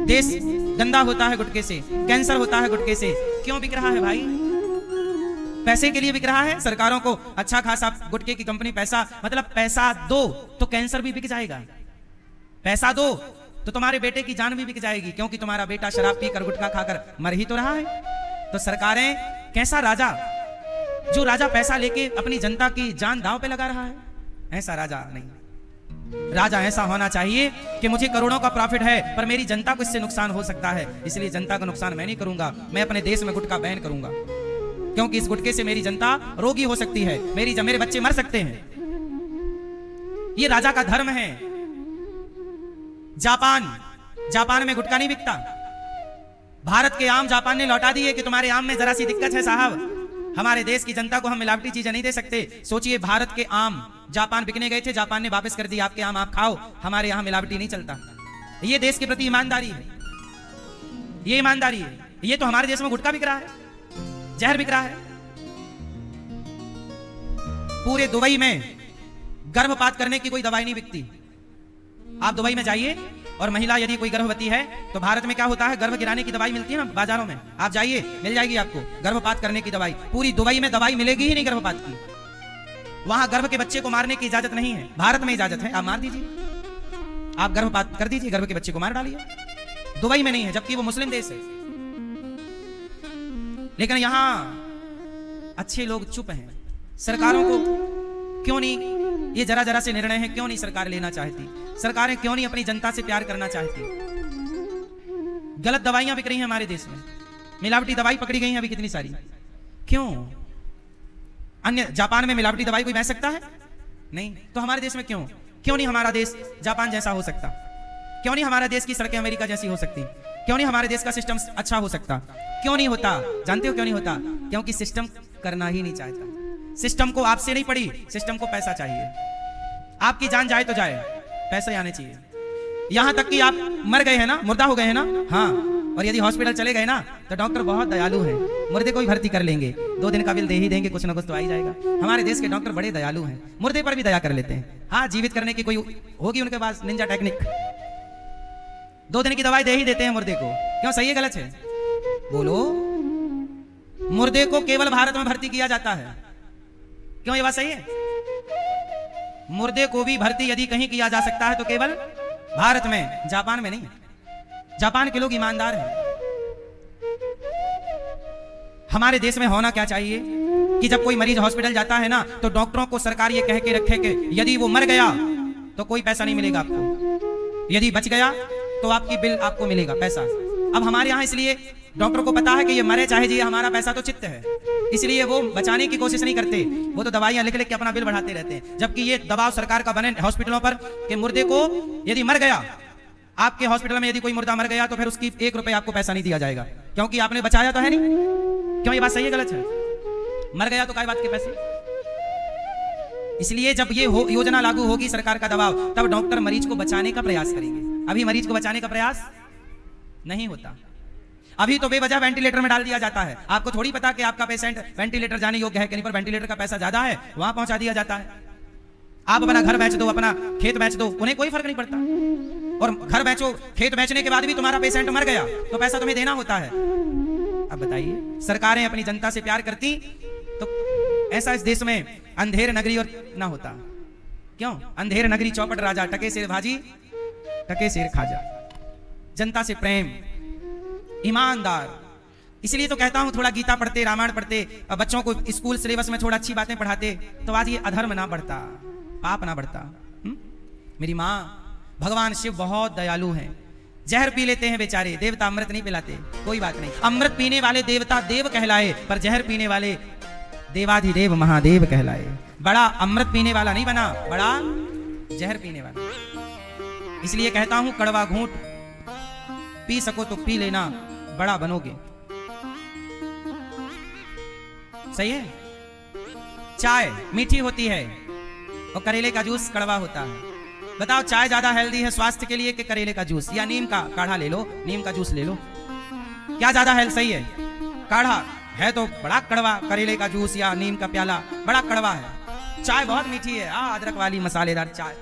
देश गंदा होता है गुटखे से, कैंसर होता है गुटखे से। क्यों बिक रहा है भाई? पैसे के लिए बिक रहा है। सरकारों को अच्छा खासा गुटखे की कंपनी पैसा दो तो कैंसर भी बिक जाएगा। पैसा दो तो तुम्हारे बेटे की जान भी बिक जाएगी, क्योंकि तुम्हारा बेटा शराब पीकर गुटखा खाकर मर ही तो रहा है। तो सरकारें, कैसा राजा, जो राजा पैसा लेके अपनी जनता की जान दांव पे लगा रहा है, ऐसा राजा नहीं। राजा ऐसा होना चाहिए कि मुझे करोड़ों का प्रॉफिट है पर मेरी जनता को इससे नुकसान हो सकता है, इसलिए जनता का नुकसान मैं नहीं करूंगा। मैं अपने देश में गुटखा बैन करूंगा, क्योंकि इस गुटखे से मेरी जनता रोगी हो सकती है, मेरे बच्चे मर सकते हैं। ये राजा का धर्म है। जापान में गुटखा नहीं बिकता। भारत के आम जापान ने लौटा दिए कि तुम्हारे आम में जरा सी दिक्कत है साहब। हमारे देश की जनता को हम मिलावटी चीजें नहीं दे सकते। सोचिए, भारत के आम जापान बिकने गए थे, जापान ने वापस कर दिया, आपके आम आप खाओ, हमारे यहां मिलावटी नहीं चलता। ये देश के प्रति ईमानदारी है, ये ईमानदारी है। ये तो हमारे देश में गुटखा बिक रहा है, जहर बिक रहा है। पूरे दुबई में गर्भपात करने की कोई दवाई नहीं बिकती। आप दुबई में जाइए और महिला यदि कोई गर्भवती है तो भारत में क्या होता है, गर्भ गिराने की दवाई मिलती है ना बाजारों में, आप जाइए मिल जाएगी आपको गर्भपात करने की दवाई। पूरी दुबई में दवाई मिलेगी ही नहीं गर्भपात की। वहां गर्भ के बच्चे को मारने की इजाजत नहीं है। भारत में इजाजत है, आप मार दीजिए, आप गर्भपात कर दीजिए, गर्भ के बच्चे को मार डालिए। दुबई में नहीं है, जबकि वो मुस्लिम देश है। लेकिन यहां अच्छे लोग चुप हैं। सरकारों को क्यों नहीं ये जरा से निर्णय है, क्यों नहीं सरकार लेना चाहती? सरकारें क्यों नहीं अपनी जनता से प्यार करना चाहती? गलत दवाइयां बिक रही हैं हमारे देश में, मिलावटी दवाई पकड़ी गई हैं अभी कितनी सारी। क्यों? अन्य जापान में मिलावटी दवाई कोई बेच सकता है? नहीं। तो हमारे देश में क्यों नहीं हमारा देश जापान जैसा हो सकता? क्यों नहीं हमारा देश की सड़कें अमेरिका जैसी हो सकती? क्यों नहीं हमारे देश का सिस्टम अच्छा हो सकता? क्यों नहीं होता? जानते हो क्यों नहीं होता? क्योंकि सिस्टम करना ही नहीं चाहता। सिस्टम को आपसे नहीं पड़ी, सिस्टम को पैसा चाहिए। आपकी जान जाए तो जाए, पैसे आने चाहिए। यहां तक कि आप मर गए हैं ना, मुर्दा हो गए हैं ना, हाँ, और यदि हॉस्पिटल चले गए ना तो डॉक्टर बहुत दयालु है, मुर्दे को भी भर्ती कर लेंगे, 2 दिन का बिल दे ही देंगे, कुछ ना कुछ तो आ ही जाएगा। हमारे देश के डॉक्टर बड़े दयालु हैं, मुर्दे पर भी दया कर लेते हैं। हाँ, जीवित करने की कोई होगी उनके पास निंजा टेक्निक, 2 दिन की दवाई दे ही देते हैं मुर्दे को। क्यों? सही है गलत है? बोलो। मुर्दे को केवल भारत में भर्ती किया जाता है, क्यों? ये बात सही है? मुर्दे को भी भर्ती यदि कहीं किया जा सकता है तो केवल भारत में, जापान में नहीं। जापान के लोग ईमानदार हैं। हमारे देश में होना क्या चाहिए कि जब कोई मरीज हॉस्पिटल जाता है ना, तो डॉक्टरों को सरकार ये कह के रखे कि यदि वो मर गया तो कोई पैसा नहीं मिलेगा आपको, यदि बच गया तो आपकी बिल आपको मिलेगा पैसा। अब हमारे यहाँ इसलिए डॉक्टर को पता है कि ये मरे चाहे जी, हमारा पैसा तो चित्त है, इसलिए वो बचाने की कोशिश नहीं करते, वो तो दवाइयां लिख लिख के अपना बिल बढ़ाते रहते हैं। जबकि ये दबाव सरकार का बने हॉस्पिटलों पर कि मुर्दे को यदि मर गया, आपके हॉस्पिटल में यदि कोई मुर्दा मर गया तो फिर उसकी 1 रुपया आपको पैसा नहीं दिया जाएगा, क्योंकि आपने बचाया तो है नहीं। क्यों ये बात सही है गलत है? मर गया तो काय बात के पैसे। इसलिए जब ये योजना लागू होगी सरकार का दबाव, तब डॉक्टर मरीज को बचाने का प्रयास करेंगे। अभी मरीज को बचाने का प्रयास नहीं होता। अभी तो बेवजह वेंटिलेटर में डाल दिया जाता है। आपको थोड़ी पता कि आपका पेशेंट वेंटिलेटर जाने योग्य है कि नहीं, पर वेंटिलेटर का पैसा ज्यादा है वहां पहुंचा दिया जाता है। आप अपना घर बेच दो, अपना खेत बेच दो, उन्हें कोई फर्क नहीं पड़ता। और घर बेचो, खेत बेचने के बाद भी तुम्हारा पेशेंट मर गया तो पैसा तुम्हें देना होता है। अब बताइए, सरकारें अपनी जनता से प्यार करती तो ऐसा इस देश में अंधेर नगरी और ना होता। क्यों? अंधेर नगरी चौपट राजा, टके सिर भाजी टके सिर खाजा। जनता से प्रेम, ईमानदार। इसलिए तो कहता हूं थोड़ा गीता पढ़ते, रामायण पढ़ते, बच्चों को स्कूल सिलेबस में थोड़ा अच्छी बातें पढ़ाते तो आज ये अधर्म ना बढ़ता, पाप ना बढ़ता। मेरी माँ, भगवान शिव बहुत दयालु हैं। जहर पी लेते हैं बेचारे, देवता अमृत नहीं पिलाते, कोई बात नहीं। अमृत पीने वाले देवता देव कहलाए, पर जहर पीने वाले देवाधिदेव महादेव कहलाए। बड़ा अमृत पीने वाला नहीं बना, बड़ा जहर पीने वाला। इसलिए कहता हूं कड़वा घूंट पी सको तो पी लेना, बड़ा बनोगे। सही है? चाय मीठी होती है और करेले का जूस कड़वा होता है। बताओ चाय ज्यादा हेल्दी है स्वास्थ्य के लिए कि करेले का जूस? या नीम का काढ़ा ले लो, नीम का जूस ले लो, क्या ज्यादा हेल्थ सही है? काढ़ा है तो बड़ा कड़वा, करेले का जूस या नीम का प्याला बड़ा कड़वा है। चाय बहुत मीठी है, अदरक वाली मसालेदार चाय।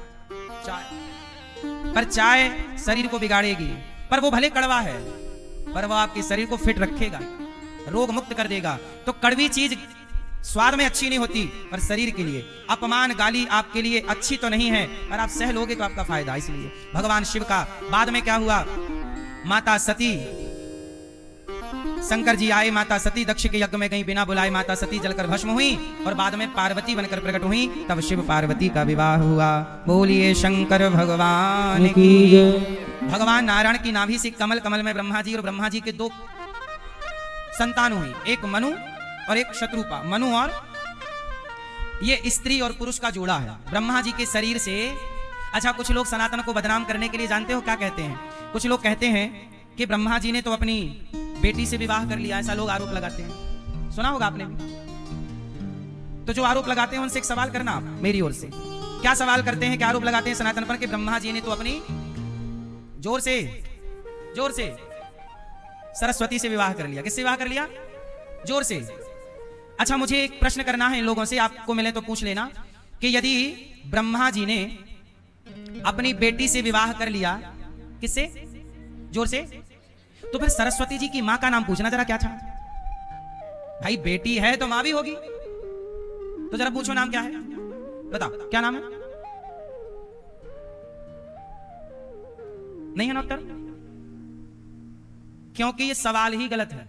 पर चाय शरीर को बिगाड़ेगी, पर वो भले कड़वा है पर वो आपके शरीर को फिट रखेगा, रोग मुक्त कर देगा। तो कड़वी चीज स्वाद में अच्छी नहीं होती, पर शरीर के लिए अपमान गाली आपके लिए अच्छी तो नहीं है, पर आप सह लोगे तो आपका फायदा। इसलिए भगवान शिव का बाद में क्या हुआ, माता सती, शंकर जी आए, माता सती दक्ष के यज्ञ में गई, बिना बुलाए माता सती जलकर भस्म हुई और बाद में पार्वती बनकर प्रकट हुई। तब शिव पार्वती का विवाह हुआ। बोलिए शंकर भगवान की। भगवान नारायण की नाभि से कमल, कमल में ब्रह्मा जी, और ब्रह्मा जी के 2 संतान हुई, एक मनु और एक शत्रुपा। मनु और ये स्त्री और पुरुष का जोड़ा है ब्रह्मा जी के शरीर से। अच्छा, कुछ लोग सनातन को बदनाम करने के लिए जानते हो क्या कहते हैं? कुछ लोग कहते हैं कि ब्रह्मा जी ने तो अपनी बेटी से विवाह कर लिया, ऐसा लोग आरोप लगाते हैं। सुना होगा आपने भी। तो जो आरोप लगाते हैं उनसे एक सवाल करना आप मेरी ओर से। क्या सवाल करते हैं, क्या आरोप लगाते हैं सनातन पर कि ब्रह्मा जी ने तो अपनी, जोर से सरस्वती से विवाह कर लिया। किससे विवाह कर लिया? जोर से। अच्छा, मुझे एक प्रश्न करना है इन लोगों से, आपको मिले तो पूछ लेना कि यदि ब्रह्मा जी ने अपनी बेटी से विवाह कर लिया, किससे? जोर से। तो फिर सरस्वती जी की मां का नाम पूछना जरा क्या था? भाई बेटी है तो मां भी होगी, तो जरा पूछो नाम क्या है, बताओ क्या नाम है? नहीं है ना उत्तर? क्योंकि ये सवाल ही गलत है।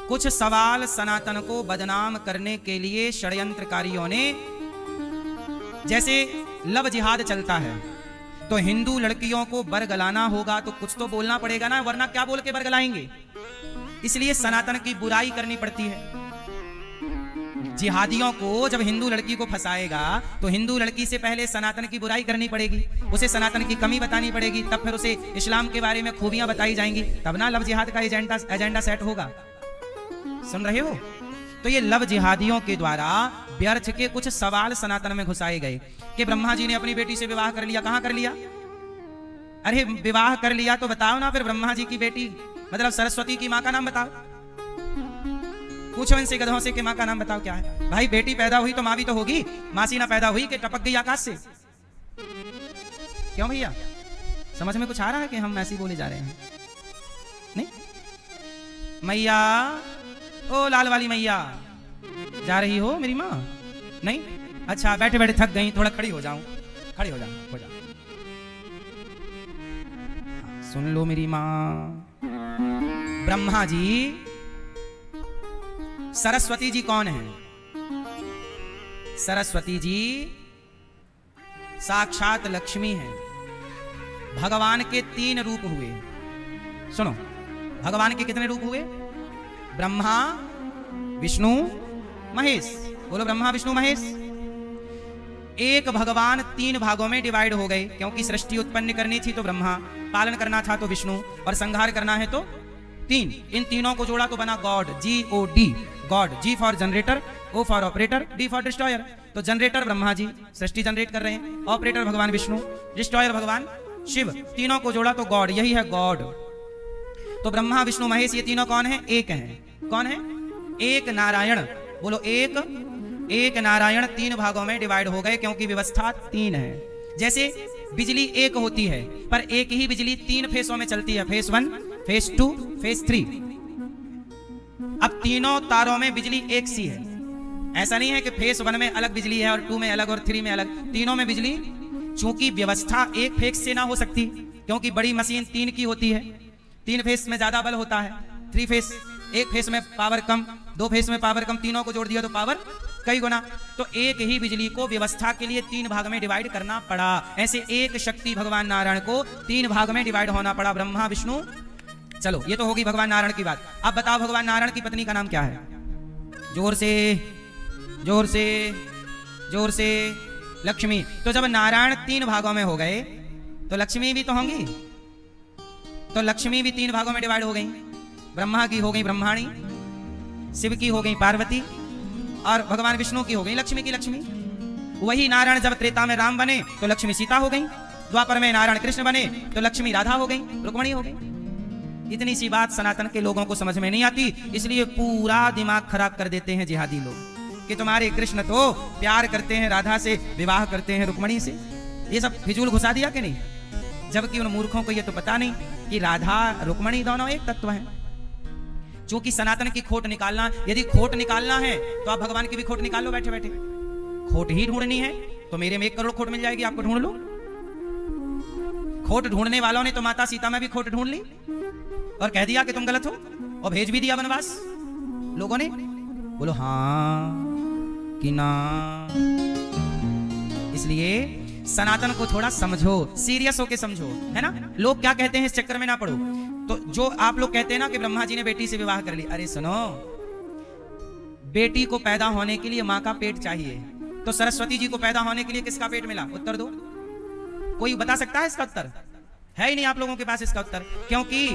कुछ सवाल सनातन को बदनाम करने के लिए षड्यंत्रकारियों ने, जैसे लव जिहाद चलता है तो हिंदू लड़कियों को बरगलाना होगा तो कुछ तो बोलना पड़ेगा ना, वरना क्या बोल के बरगलाएंगे? इसलिए सनातन की बुराई करनी पड़ती है। जिहादियों को जब हिंदू लड़की को फंसाएगा तो हिंदू लड़की से पहले सनातन की बुराई करनी पड़ेगी, उसे सनातन की कमी बतानी पड़ेगी, तब फिर उसे इस्लाम के बारे में खूबियां बताई जाएंगी, तब ना लव जिहाद का एजेंडा सेट होगा। सुन रहे हो? तो ये लव जिहादियों के द्वारा व्यर्थ के कुछ सवाल सनातन में घुसाए गए कि ब्रह्मा जी ने अपनी बेटी से विवाह कर लिया। कहां कर लिया? अरे विवाह कर लिया तो बताओ ना फिर ब्रह्मा जी की बेटी मतलब सरस्वती की मां का नाम बताओ। पूछो इनसे गधों से कि मां का नाम बताओ क्या है। भाई बेटी पैदा हुई तो मां भी तो होगी, मासी ना पैदा हुई कि टपक गई आकाश से? क्यों भैया, समझ में कुछ आ रहा है कि हम ऐसे बोले जा रहे हैं? नहीं? मैया, ओ लाल वाली मैया, जा रही हो मेरी माँ? नहीं? अच्छा, बैठे बैठे थक गई, थोड़ा खड़ी हो जाऊं, खड़ी हो जाऊं, हो जाऊं। सुन लो मेरी मां। ब्रह्मा जी, सरस्वती जी कौन है? सरस्वती जी साक्षात लक्ष्मी है। भगवान के 3 रूप हुए। सुनो, भगवान के कितने रूप हुए? ब्रह्मा, विष्णु, महेश। बोलो ब्रह्मा, विष्णु, महेश। एक भगवान 3 भागों में डिवाइड हो गए, क्योंकि सृष्टि उत्पन्न करनी थी तो ब्रह्मा, पालन करना था तो विष्णु, और संहार करना है तो 3। इन तीनों को जोड़ा तो बना God, GOD, God. G for generator, O for operator, D for destroyer. तो जनरेटर ब्रह्मा जी सृष्टि जनरेट कर रहे हैं, ऑपरेटर भगवान विष्णु, डिस्ट्रॉयर भगवान शिव। तीनों को जोड़ा तो गॉड, यही है गॉड। तो ब्रह्मा, विष्णु, महेश ये तीनों कौन है? एक हैं। कौन है? एक नारायण। बोलो एक नारायण 3 भागों में डिवाइड हो गए, क्योंकि व्यवस्था 3 है। जैसे बिजली एक होती है, पर एक ही बिजली 3 फेसों में चलती है, फेस 1, फेस 2, फेस 3। अब तीनों तारों में बिजली एक सी है। ऐसा नहीं है कि फेस 1 में अलग बिजली है और 2 में अलग और 3 में अलग। तीनों में बिजली, चूंकि व्यवस्था एक फेस से ना हो सकती, क्योंकि बड़ी मशीन 3 की होती है, 3 फेस में ज्यादा बल होता है, 3 फेस, एक फेस में पावर कम, 2 फेस में पावर कम, तीनों को जोड़ दिया तो पावर कई गुना। तो एक ही बिजली को व्यवस्था के लिए 3 भाग में डिवाइड करना पड़ा। ऐसे एक शक्ति भगवान नारायण को 3 भाग में डिवाइड होना पड़ा, ब्रह्मा, विष्णु। चलो, ये तो होगी भगवान नारायण की बात। अब बताओ भगवान नारायण की पत्नी का नाम क्या है? जोर से, जोर से, जोर से। लक्ष्मी। तो जब नारायण 3 भागों में हो गए तो लक्ष्मी भी तो होंगी। तो लक्ष्मी भी 3 भागों में डिवाइड हो गई। ब्रह्मा की हो गई ब्रह्माणी, शिव की हो गई पार्वती, और भगवान विष्णु की हो गई लक्ष्मी की लक्ष्मी। वही नारायण जब त्रेता में राम बने तो लक्ष्मी सीता हो गई, द्वापर में नारायण कृष्ण बने तो लक्ष्मी राधा हो गई, रुक्मणी हो गई। इतनी सी बात सनातन के लोगों को समझ में नहीं आती, इसलिए पूरा दिमाग खराब कर देते हैं जिहादी लोग कि तुम्हारे कृष्ण तो प्यार करते हैं राधा से, विवाह करते हैं रुक्मणी से। ये सब फिजूल घुसा दिया कि नहीं? जबकि उन मूर्खों को ये तो पता नहीं कि राधा रुक्मणी दोनों एक तत्व हैं। क्योंकि सनातन की खोट निकालना, यदि खोट निकालना है तो आप भगवान की भी खोट निकाल लो बैठे बैठे। खोट ही ढूंढनी है तो मेरे में 1 करोड़ खोट मिल जाएगी, आपको ढूंढ लो। खोट ढूंढने वालों ने तो माता सीता में भी खोट ढूंढ ली और कह दिया कि तुम गलत हो, और भेज भी दिया वनवास लोगों ने। बोलो हाँ कि ना? इसलिए सनातन को थोड़ा समझो, सीरियस होके समझो, है ना। लोग क्या कहते हैं इस चक्कर में ना पड़ो। तो जो आप लोग कहते हैं ना कि ब्रह्मा जी ने बेटी से विवाह कर लिया, अरे सुनो, बेटी को पैदा होने के लिए माँ का पेट चाहिए, तो सरस्वती जी को पैदा होने के लिए किसका पेट मिला? उत्तर दो। कोई बता सकता है इसका उत्तर? है ही नहीं आप लोगों के पास इसका उत्तर, क्योंकि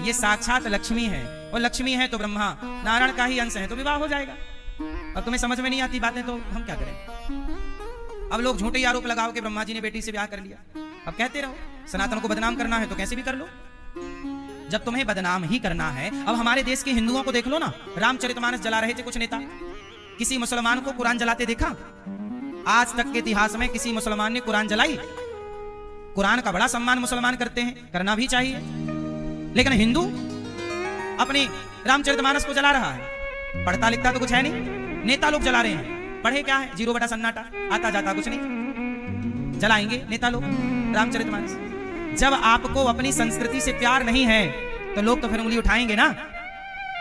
ये साक्षात लक्ष्मी है, और लक्ष्मी है तो ब्रह्मा नारायण का ही अंश है, तो विवाह हो जाएगा। अब तुम्हें समझ में नहीं आती बातें तो हम क्या करें? अब लोग झूठे आरोप लगाओ कि ब्रह्मा जी ने बेटी से ब्याह कर लिया। अब कहते रहो, सनातन को बदनाम करना है तो कैसे भी कर लो। जब तुम्हें बदनाम ही करना है, अब हमारे देश के हिंदुओं को देख लो ना, रामचरितमानस जला रहे थे कुछ नेता। किसी मुसलमान को कुरान जलाते देखा? आज तक के इतिहास में किसी मुसलमान ने कुरान जलाई? कुरान का बड़ा सम्मान मुसलमान करते हैं, करना भी चाहिए, लेकिन हिंदू अपने रामचरितमानस को जला रहा है। पढ़ता लिखता तो कुछ है नहीं, नेता लोग जला रहे हैं। पढ़े क्या है? 0 बटा सन्नाटा, आता जाता कुछ नहीं, जलाएंगे नेता लोग रामचरितमानस। जब आपको अपनी संस्कृति से प्यार नहीं है तो लोग तो फिर उंगली उठाएंगे ना,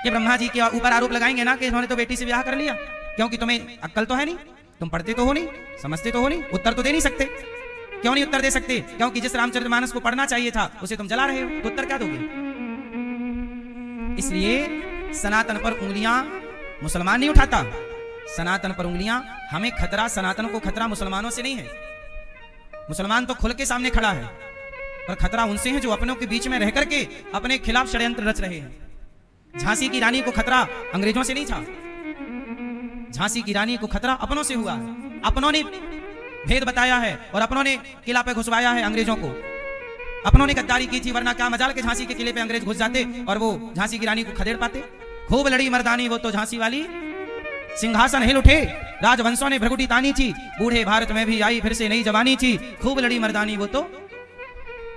कि ब्रह्मा जी के ऊपर आरोप लगाएंगे ना कि इन्होंने तो बेटी से ब्याह कर लिया, क्योंकि तुम्हें अक्ल तो है नहीं, तुम पढ़ते तो हो नहीं, समझते तो हो नहीं, उत्तर तो दे नहीं सकते। क्यों नहीं उत्तर दे सकते? क्योंकि जिस रामचरितमानस को पढ़ना चाहिए था उसे तुम जला रहे हो, तो उत्तर क्या दोगे? इसलिए सनातन पर उंगलियां मुसलमान नहीं उठाता, सनातन पर उंगलियां हमें खतरा, सनातन को खतरा मुसलमानों से नहीं है। मुसलमान तो खुल के सामने खड़ा है, पर खतरा उनसे है जो अपनों के बीच में रह करके अपने खिलाफ षड्यंत्र रच रहे हैं। झांसी की रानी को खतरा अंग्रेजों से नहीं था, झांसी की रानी को खतरा अपनों से हुआ है। अपनों ने भेद बताया है और अपनों ने किला पे घुसवाया है अंग्रेजों को, अपनों ने गद्दारी की थी, वरना क्या मजाल के झांसी के किले पे अंग्रेज घुस जाते और वो झांसी की रानी को खदेड़ पाते। खूब लड़ी मर्दानी वो तो झांसी वाली, सिंहासन हिल उठे, राजवंशों ने भ्रगुटी तानी थी, बूढ़े भारत में भी आई फिर से नई जवानी थी। खूब लड़ी मर्दानी वो तो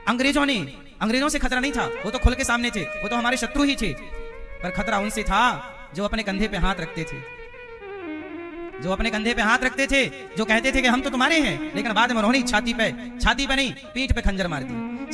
अंग्रेजों से खतरा नहीं था, वो तो खुल के सामने थे, वो तो हमारे शत्रु ही थे। पर खतरा उनसे था जो अपने कंधे पे हाथ रखते थे, जो अपने कंधे पे हाथ रखते थे, जो कहते थे कि हम तो तुम्हारे हैं, लेकिन बाद में उन्होंने छाती पे नहीं पीठ पे खंजर मार दी।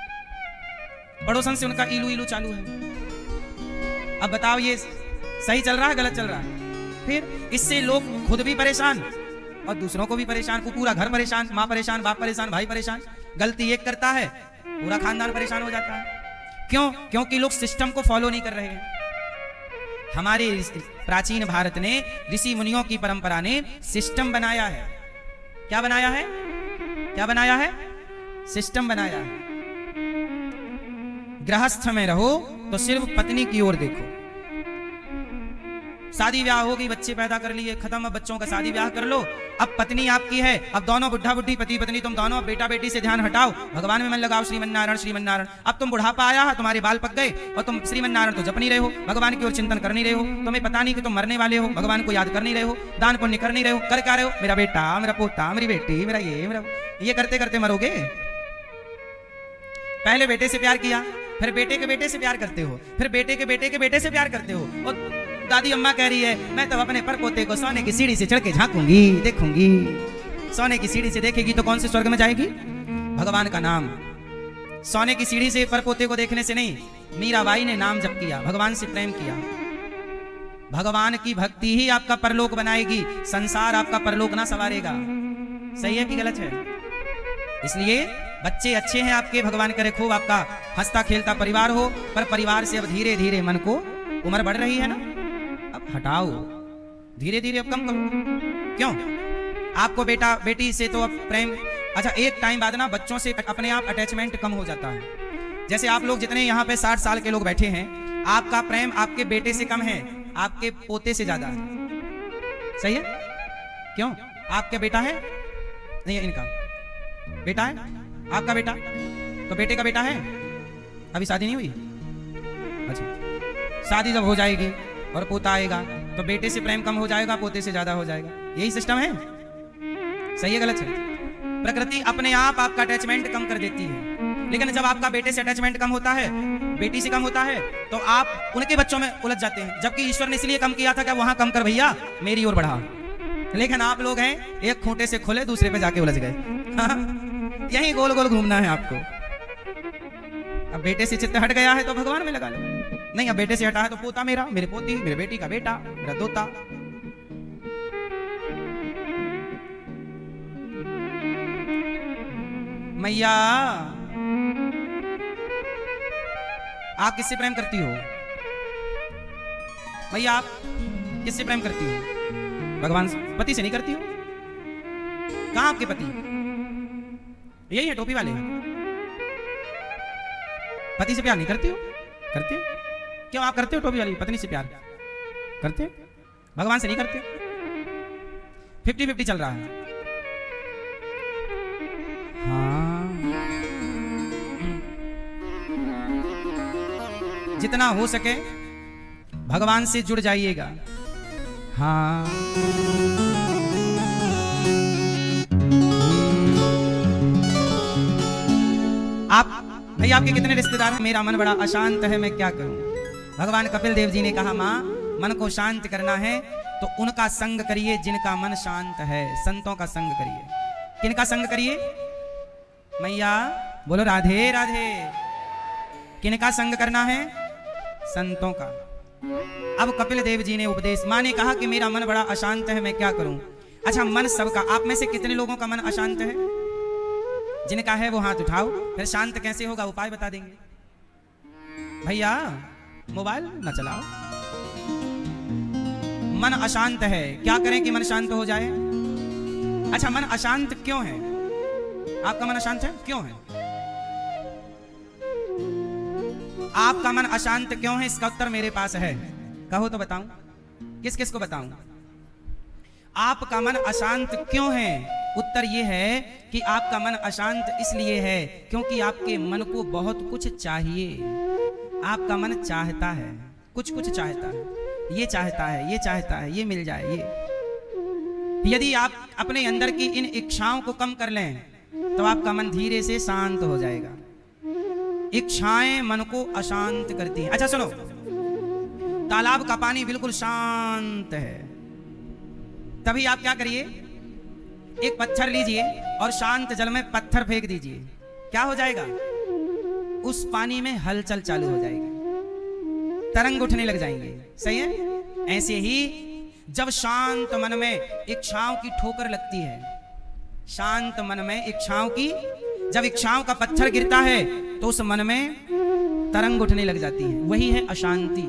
पड़ोसन से उनका इलू इलू चालू है। अब बताओ ये सही चल रहा है गलत चल रहा है? फिर इससे लोग खुद भी परेशान और दूसरों को भी परेशान, को पूरा घर परेशान, माँ परेशान, बाप परेशान, भाई परेशान। गलती एक करता है पूरा खानदान परेशान हो जाता है। क्यों? क्योंकि लोग सिस्टम को फॉलो नहीं कर रहे हैं। हमारे प्राचीन भारत ने, ऋषि मुनियों की परंपरा ने सिस्टम बनाया है। क्या बनाया है? क्या बनाया है? सिस्टम बनाया है। गृहस्थ में रहो तो सिर्फ पत्नी की ओर देखो। शादी ब्याह हो गई, बच्चे पैदा कर लिए, खत्म, अब बच्चों का शादी ब्याह कर लो। अब पत्नी आपकी है, अब दोनों बुढ़ा बुढ़ी, पति पत्नी तुम दोनों, अब बेटा बेटी से ध्यान हटाओ, भगवान में मन लगाओ, श्रीमन्नारायण श्रीमन्नारायण। अब तुम बुढ़ापा आया है, तुम्हारे बाल पक गए और तुम श्रीमन्नारायण तो जप नहीं रहे हो, भगवान की ओर चिंतन कर नहीं रहे हो, तुम्हें पता नहीं कि तुम मरने वाले हो, भगवान को याद कर नहीं रहे हो, दान पुण्य कर नहीं रहे हो, कर क्या रहे हो? मेरा बेटा, मेरा पोता, मेरी बेटी, मेरा ये करते करते मरोगे। पहले बेटे से प्यार किया, फिर बेटे के बेटे से प्यार करते हो, फिर बेटे के बेटे के बेटे से प्यार करते हो। और दादी अम्मा कह रही है मैं तो अपने परपोते को सोने की सीढ़ी से चढ़ के झांकूंगी, देखूंगी। सोने की सीढ़ी से देखेगी तो कौन से स्वर्ग में जाएगी? भगवान का नाम। सोने की सीढ़ी से परपोते को देखने से नहीं, मीराबाई ने नाम जप किया, भगवान से प्रेम किया। भगवान की भक्ति ही आपका परलोक बनाएगी, संसार आपका परलोक ना सवारेगा। सही है कि गलत है? इसलिए बच्चे अच्छे हैं आपके, भगवान करे खूब आपका हंसता खेलता परिवार हो, पर परिवार से अब धीरे धीरे मन को, उम्र बढ़ रही है ना, अब हटाओ, धीरे धीरे अब कम करो। क्यों? आपको बेटा बेटी से तो अब प्रेम, अच्छा एक टाइम बाद ना बच्चों से अपने आप अटैचमेंट कम हो जाता है। जैसे आप लोग जितने यहाँ पे 60 साल के लोग बैठे हैं, आपका प्रेम आपके बेटे से कम है, आपके पोते से ज्यादा है। सही है? क्यों? आपका बेटा है नहीं, इनका बेटा है, आपका बेटा, तो बेटे का बेटा है, अभी शादी नहीं हुई। अच्छा, शादी जब हो जाएगी और पोता आएगा तो बेटे से प्रेम कम हो जाएगा, पोते से ज्यादा हो जाएगा। यही सिस्टम है। सही है गलत है? प्रकृति अपने आप आपका अटैचमेंट कम कर देती है, लेकिन जब आपका बेटे से अटैचमेंट कम होता है, बेटी से कम होता है, तो आप उनके बच्चों में उलझ जाते हैं। जबकि ईश्वर ने इसलिए कम किया था कि वहां कम कर भैया, मेरी ओर बढ़ा। लेकिन आप लोग हैं एक खूंटे से खुले, दूसरे पे जाके उलझ गए। यही गोल गोल घूमना है आपको। अब बेटे से चित्त हट गया है तो भगवान में लगा लो। नहीं, अब बेटे से हटा है तो पोता मेरा, मेरे पोती, मेरे बेटी का बेटा, मेरा दोता। मैया आप किससे प्रेम करती हो? मैया आप किससे प्रेम करती हो? भगवान से? पति से नहीं करती हो? कहां आपके पति? यही है टोपी वाले। पति से प्यार नहीं करती हो? करते? क्यों आप करते हो? टोपी वाली पत्नी से प्यार करते? भगवान से नहीं करते? 50-50 चल रहा है। हाँ, जितना हो सके भगवान से जुड़ जाइएगा। हाँ, आप भाई, आपके कितने रिश्तेदार हैं? मेरा मन बड़ा अशांत है, मैं क्या करूं? भगवान कपिल देव जी ने कहा मां, मन को शांत करना है तो उनका संग करिए जिनका मन शांत है। संतों का संग करिए। किनका संग करिए? मैया बोलो राधे राधे। किनका संग करना है? संतों का। अब कपिल देव जी ने उपदेश, मां ने कहा कि मेरा मन बड़ा अशांत है, मैं क्या करूं? अच्छा, मन सबका, आप में से कितने लोगों का मन अशांत है? जिनका है वो हाथ उठाओ। फिर शांत कैसे होगा उपाय बता देंगे। भैया मोबाइल ना चलाओ। मन अशांत है, क्या करें कि मन शांत हो जाए? अच्छा, मन अशांत क्यों है? आपका मन अशांत है क्यों है? आपका मन अशांत क्यों है? इसका उत्तर मेरे पास है। कहो तो बताऊं। किस किस को बताऊं? आपका मन अशांत क्यों है? उत्तर यह है कि आपका मन अशांत इसलिए है क्योंकि आपके मन को बहुत कुछ चाहिए। आपका मन चाहता है, कुछ कुछ चाहता है, ये चाहता है, ये चाहता है, ये मिल जाए ये। यदि आप अपने अंदर की इन इच्छाओं को कम कर लें तो आपका मन धीरे से शांत हो जाएगा। इच्छाएं मन को अशांत करती हैं। अच्छा सुनो, तालाब का पानी बिल्कुल शांत है, तभी आप क्या करिए, एक पत्थर लीजिए और शांत जल में पत्थर फेंक दीजिए। क्या हो जाएगा? उस पानी में हलचल चालू हो जाएगी, तरंग उठने लग जाएंगे। सही है? ऐसे ही जब शांत मन में इच्छाओं की ठोकर लगती है, शांत मन में इच्छाओं की, जब इच्छाओं का पत्थर गिरता है तो उस मन में तरंग उठने लग जाती है, वही है अशांति।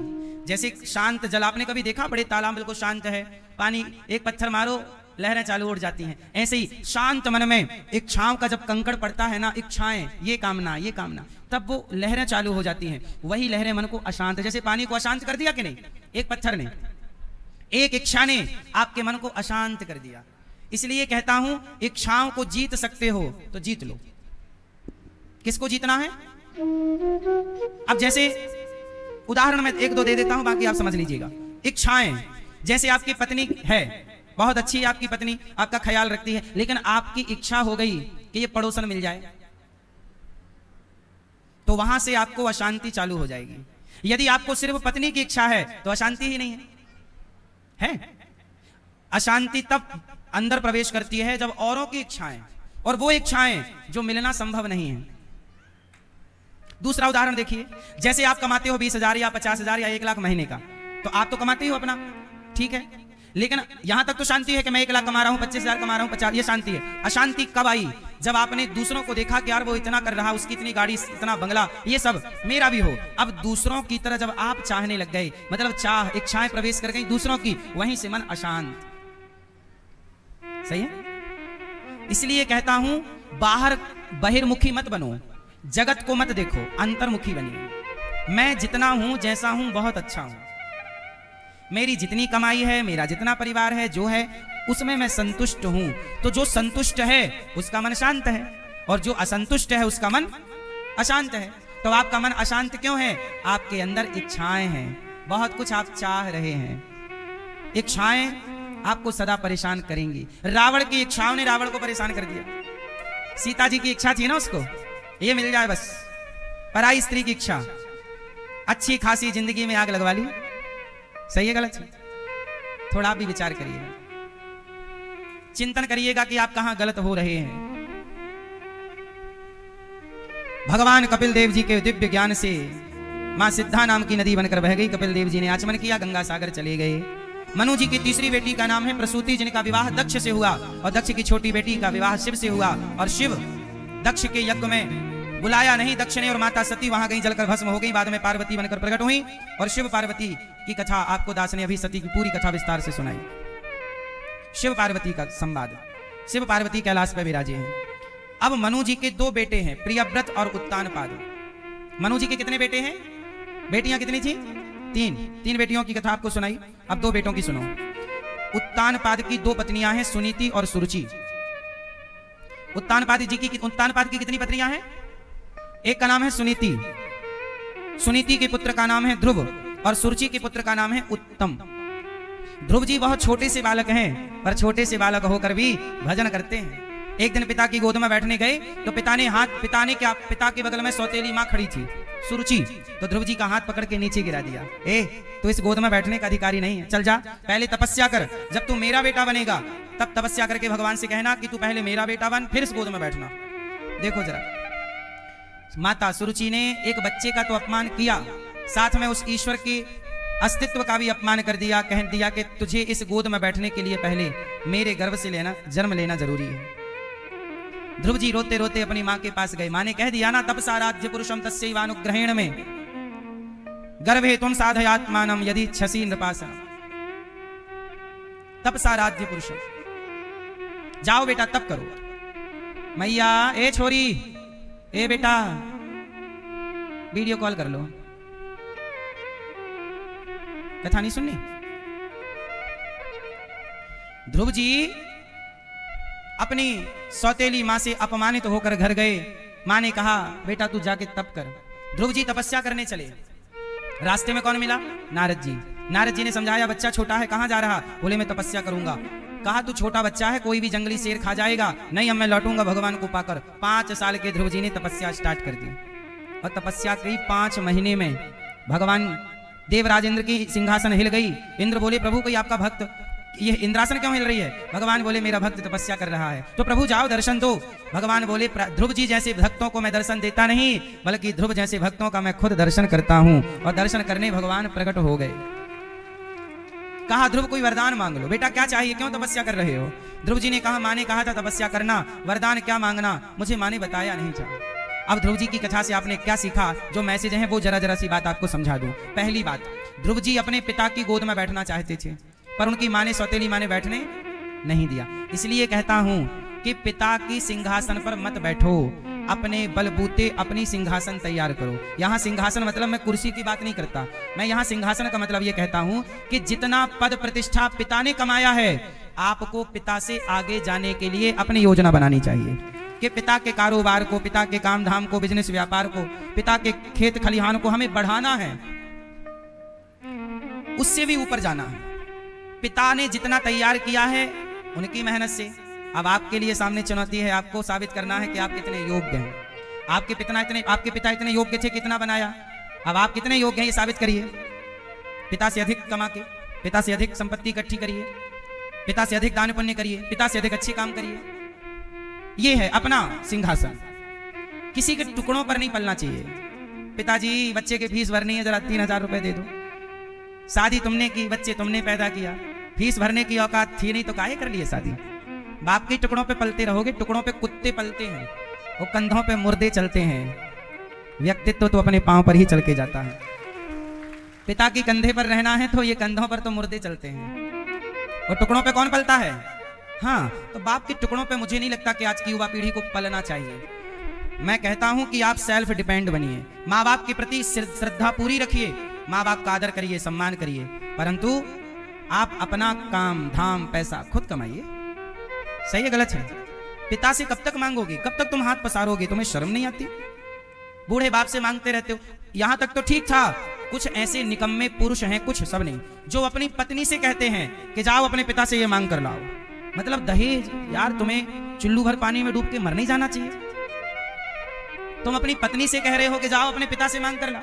जैसे शांत जल, आपने कभी देखा बड़े तालाब बिल्कुल शांत है, पानी एक पत्थर मारो लहरें चालू उठ जाती हैं। ऐसे ही शांत मन में इच्छाओं का जब कंकड़ पड़ता है ना, इच्छाएं, ये कामना ये कामना, तब वो लहरें चालू हो जाती हैं। वही लहरें मन को अशांत, जैसे पानी को अशांत कर दिया कि नहीं, एक पत्थर ने, एक इच्छा ने आपके मन को अशांत कर दिया। इसलिए कहता हूं, इच्छाओं को जीत सकते हो तो जीत लो। किसको जीतना है? अब जैसे उदाहरण मैं एक दो दे देता हूं, बाकी आप समझ लीजिएगा। इच्छाएं, जैसे आपकी पत्नी है, बहुत अच्छी है आपकी पत्नी, आपका ख्याल रखती है, लेकिन आपकी इच्छा हो गई कि ये पड़ोसन मिल जाए, तो वहां से आपको अशांति चालू हो जाएगी। यदि आपको सिर्फ पत्नी की इच्छा है तो अशांति ही नहीं है। अशांति तब अंदर प्रवेश करती है जब औरों की इच्छाएं, और वो इच्छाएं जो मिलना संभव नहीं है। दूसरा उदाहरण देखिए, जैसे आप कमाते हो 20,000 या 50,000 या 1 लाख महीने का, तो आप तो कमाते ही हो अपना, ठीक है, लेकिन यहां तक तो शांति है कि मैं 1 लाख कमा रहा हूं, 25,000 कमा रहा हूं, 50, ये शांति है। अशांति कब आई? जब आपने दूसरों को देखा कि यार वो इतना कर रहा, उसकी इतनी गाड़ी, इतना बंगला, ये सब मेरा भी हो। अब दूसरों की तरह जब आप चाहने लग गए, मतलब चाह, इच्छाएं प्रवेश कर गई दूसरों की, वहीं से मन अशांत। सही है? इसलिए कहता हूं, बाहर बहिर्मुखी मत बनो, जगत को मत देखो, अंतर्मुखी बनिए। मैं जितना हूं, जैसा हूं, बहुत अच्छा हूं, मेरी जितनी कमाई है, मेरा जितना परिवार है, जो है उसमें मैं संतुष्ट हूं। तो जो संतुष्ट है उसका मन शांत है, और जो असंतुष्ट है उसका मन अशांत है। तो आपका मन अशांत क्यों है? आपके अंदर इच्छाएं हैं, बहुत कुछ आप चाह रहे हैं। इच्छाएं आपको सदा परेशान करेंगी। रावण की इच्छाओं ने रावण को परेशान कर दिया। सीता जी की इच्छा थी ना, उसको ये मिल जाए बस, पराई स्त्री की इच्छा, अच्छी खासी जिंदगी में आग लगवा ली। सही है गलत? थोड़ा आप भी विचार करिएगा, चिंतन करिएगा कि आप कहां गलत हो रहे हैं। भगवान कपिल देव जी के दिव्य ज्ञान से मां सिद्धा नाम की नदी बनकर बह गई। कपिल देव जी ने आचमन किया, गंगा सागर चले गए। मनु जी की तीसरी बेटी का नाम है प्रसूति, जिनका विवाह दक्ष से हुआ, और दक्ष की छोटी बेटी का विवाह शिव से हुआ। और शिव दक्ष के यज्ञ में बुलाया नहीं दक्ष ने, और माता सती वहां गई, जलकर भस्म हो गई। बाद में पार्वती बनकर प्रकट हुई, और शिव पार्वती की कथा आपको दास ने अभी सती की पूरी कथा विस्तार से सुनाई। शिव पार्वती का संवाद। शिव पार्वती कैलाश पर विराजे हैं। अब मनु जी के 2 बेटे हैं, प्रियव्रत और उत्तानपाद। मनु जी के कितने बेटे हैं? बेटियां कितनी थी? 3 बेटियों की कथा आपको सुनाई। अब 2 बेटों की सुनो। उत्तानपाद की 2 पत्नियां हैं, सुनीति और सुरुचि। उत्तानपाद की कितनी पत्नियां हैं? एक का नाम है सुनीति, सुनीति के पुत्र का नाम है ध्रुव, और सुरुचि के पुत्र का नाम है उत्तम। ध्रुव जी बहुत छोटे से बालक हैं, पर छोटे से बालक होकर भी भजन करते हैं। एक दिन पिता की गोद में बैठने गए तो पिता के बगल में सौतेली मां खड़ी थी, सुरुचि। तो ध्रुव जी का हाथ पकड़ के नीचे गिरा दिया। तू इस गोद में बैठने का अधिकारी नहीं है, चल जा, पहले तपस्या कर, जब तू मेरा बेटा बनेगा तब तपस्या करके भगवान से कहना कि तू पहले मेरा बेटा बन, फिर इस गोद में बैठना। देखो जरा, माता सुरुचि ने एक बच्चे का तो अपमान किया, साथ में उस ईश्वर के अस्तित्व का भी अपमान कर दिया। कह दिया कि तुझे इस गोद में बैठने के लिए पहले मेरे गर्भ से जन्म लेना जरूरी है। ध्रुव जी रोते रोते अपनी मां के पास गए। मां ने कह दिया ना, तपसा राज्य पुरुषम तस्यैवानुग्रहेण में गर्भे तुम साधयात्मानम यदि छसी नृपासनम। तपसा राज्य पुरुषम, जाओ बेटा तप करो। मैया, ए छोरी, ए बेटा, वीडियो कॉल कर लो। कथा नहीं सुननी? ध्रुव जी अपनी सौतेली मां से अपमानित होकर घर गए। मां ने कहा, बेटा तू जाके तप कर। ध्रुव जी तपस्या करने चले। रास्ते में कौन मिला? नारद जी। नारद जी ने समझाया, बच्चा छोटा है, कहां जा रहा? बोले मैं तपस्या करूंगा। कहा तू छोटा बच्चा है, कोई भी जंगली शेर खा जाएगा। नहीं, अब मैं लौटूंगा भगवान को पाकर। 5 साल के ध्रुव जी ने तपस्या स्टार्ट कर दी, और तपस्या कई 5 महीने में भगवान देवराज इंद्र की सिंहासन हिल गई। इंद्र बोले, प्रभु कोई आपका भक्त ये इंद्रासन क्यों हिल रही है? भगवान बोले मेरा भक्त तपस्या कर रहा है। तो प्रभु जाओ दर्शन दो। भगवान बोले ध्रुव जी जैसे भक्तों को मैं दर्शन देता नहीं, बल्कि ध्रुव जैसे भक्तों का मैं खुद दर्शन करता हूं। और दर्शन करने भगवान प्रकट हो गए। कहा ध्रुव कोई वरदान मांग लो। बेटा क्या चाहिए, क्यों तपस्या कर रहे हो? ध्रुव जी ने कहा माँ ने कहा था तपस्या करना, वरदान क्या मांगना, मुझे माँ ने बताया नहीं था। अब ध्रुव जी की कथा से आपने क्या सीखा, जो मैसेज है वो जरा सी बात आपको समझा दूं। पहली बात, ध्रुव जी अपने पिता की गोद में बैठना चाहते थे, पर उनकी माँ ने, सौतेली माँ ने बैठने नहीं दिया। इसलिए कहता हूं कि पिता की सिंहासन पर मत बैठो, अपने बलबूते अपनी सिंहासन तैयार करो। यहां सिंहासन मतलब मैं कुर्सी की बात नहीं करता, मैं यहां सिंहासन का मतलब यह कहता हूं कि जितना पद प्रतिष्ठा पिता ने कमाया है, आपको पिता से आगे जाने के लिए अपनी योजना बनानी चाहिए कि पिता के कारोबार को, पिता के काम धाम को, बिजनेस व्यापार को, पिता के खेत खलिहान को हमें बढ़ाना है, उससे भी ऊपर जाना है। पिता ने जितना तैयार किया है उनकी मेहनत से, अब आपके लिए सामने चुनौती है, आपको साबित करना है कि आप कितने योग्य हैं। आपके पिता इतने योग्य थे, कितना बनाया, अब आप कितने योग्य हैं ये साबित करिए। पिता से अधिक कमा के, पिता से अधिक संपत्ति इकट्ठी करिए, पिता से अधिक दान पुण्य करिए, पिता से अधिक अच्छे काम करिए। ये है अपना सिंहासन। किसी के टुकड़ों पर नहीं पलना चाहिए। पिताजी बच्चे के फीस भरनी है, जरा 3000 रुपए दे दो। शादी तुमने की, बच्चे तुमने पैदा किया, फीस भरने की औकात थी नहीं तो काहे कर लिए शादी। बाप के टुकड़ों पे पलते रहोगे, टुकड़ों पे कुत्ते पलते हैं, वो कंधों पे मुर्दे चलते हैं। व्यक्तित्व तो अपने पांव पर ही चल के जाता है। पिता की कंधे पर रहना है तो ये कंधों पर तो मुर्दे चलते हैं, और टुकड़ों पे कौन पलता है? हाँ, तो बाप के टुकड़ों पे मुझे नहीं लगता कि आज की युवा पीढ़ी को पलना चाहिए। मैं कहता हूं कि आप सेल्फ डिपेंड बनिए, माँ बाप के प्रति श्रद्धा पूरी रखिए, माँ बाप का आदर करिए, सम्मान करिए, परंतु आप अपना काम धाम पैसा खुद कमाइए। सही है गलत है? पिता से कब तक मांगोगे, कब तक तुम हाथ पसारोगे? तुम्हें शर्म नहीं आती? बूढ़े बाप से मांगते रहते हो। यहां तक तो ठीक था, कुछ ऐसे निकम्मे पुरुष हैं, कुछ सब नहीं, जो अपनी पत्नी से कहते हैं कि जाओ अपने पिता से ये मांग कर लाओ। मतलब दहेज, यार तुम्हें चुल्लू भर पानी में डूब के मर नहीं जाना चाहिए। तुम अपनी पत्नी से कह रहे हो कि जाओ अपने पिता से मांग कर लाओ।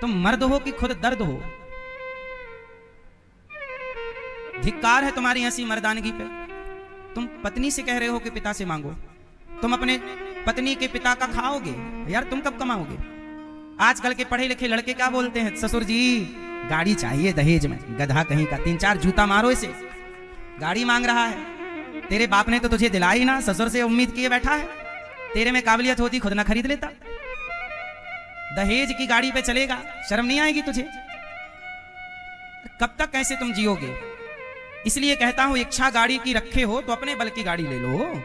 तुम मर्द हो कि खुद दर्द हो? धिक्कार है तुम्हारी ऐसी मर्दानगी पे। तुम पत्नी से कह रहे हो कि पिता से मांगो, तुम अपने पत्नी के पिता का खाओगे? यार तुम कब कमाओगे? आजकल के पढ़े लिखे लड़के क्या बोलते हैं, ससुर जी गाड़ी चाहिए दहेज में, गधा कहीं का, 3-4 जूता मारो इसे, गाड़ी मांग रहा है। तेरे बाप ने तो तुझे दिलाई ना, ससुर से उम्मीद किए बैठा है। तेरे में काबिलियत होती खुद ना खरीद लेता। दहेज की गाड़ी पे चलेगा, शर्म नहीं आएगी तुझे? कब तक कैसे तुम जियोगे? इसलिए कहता हूं इच्छा गाड़ी की रखे हो तो अपने बल की गाड़ी ले लो।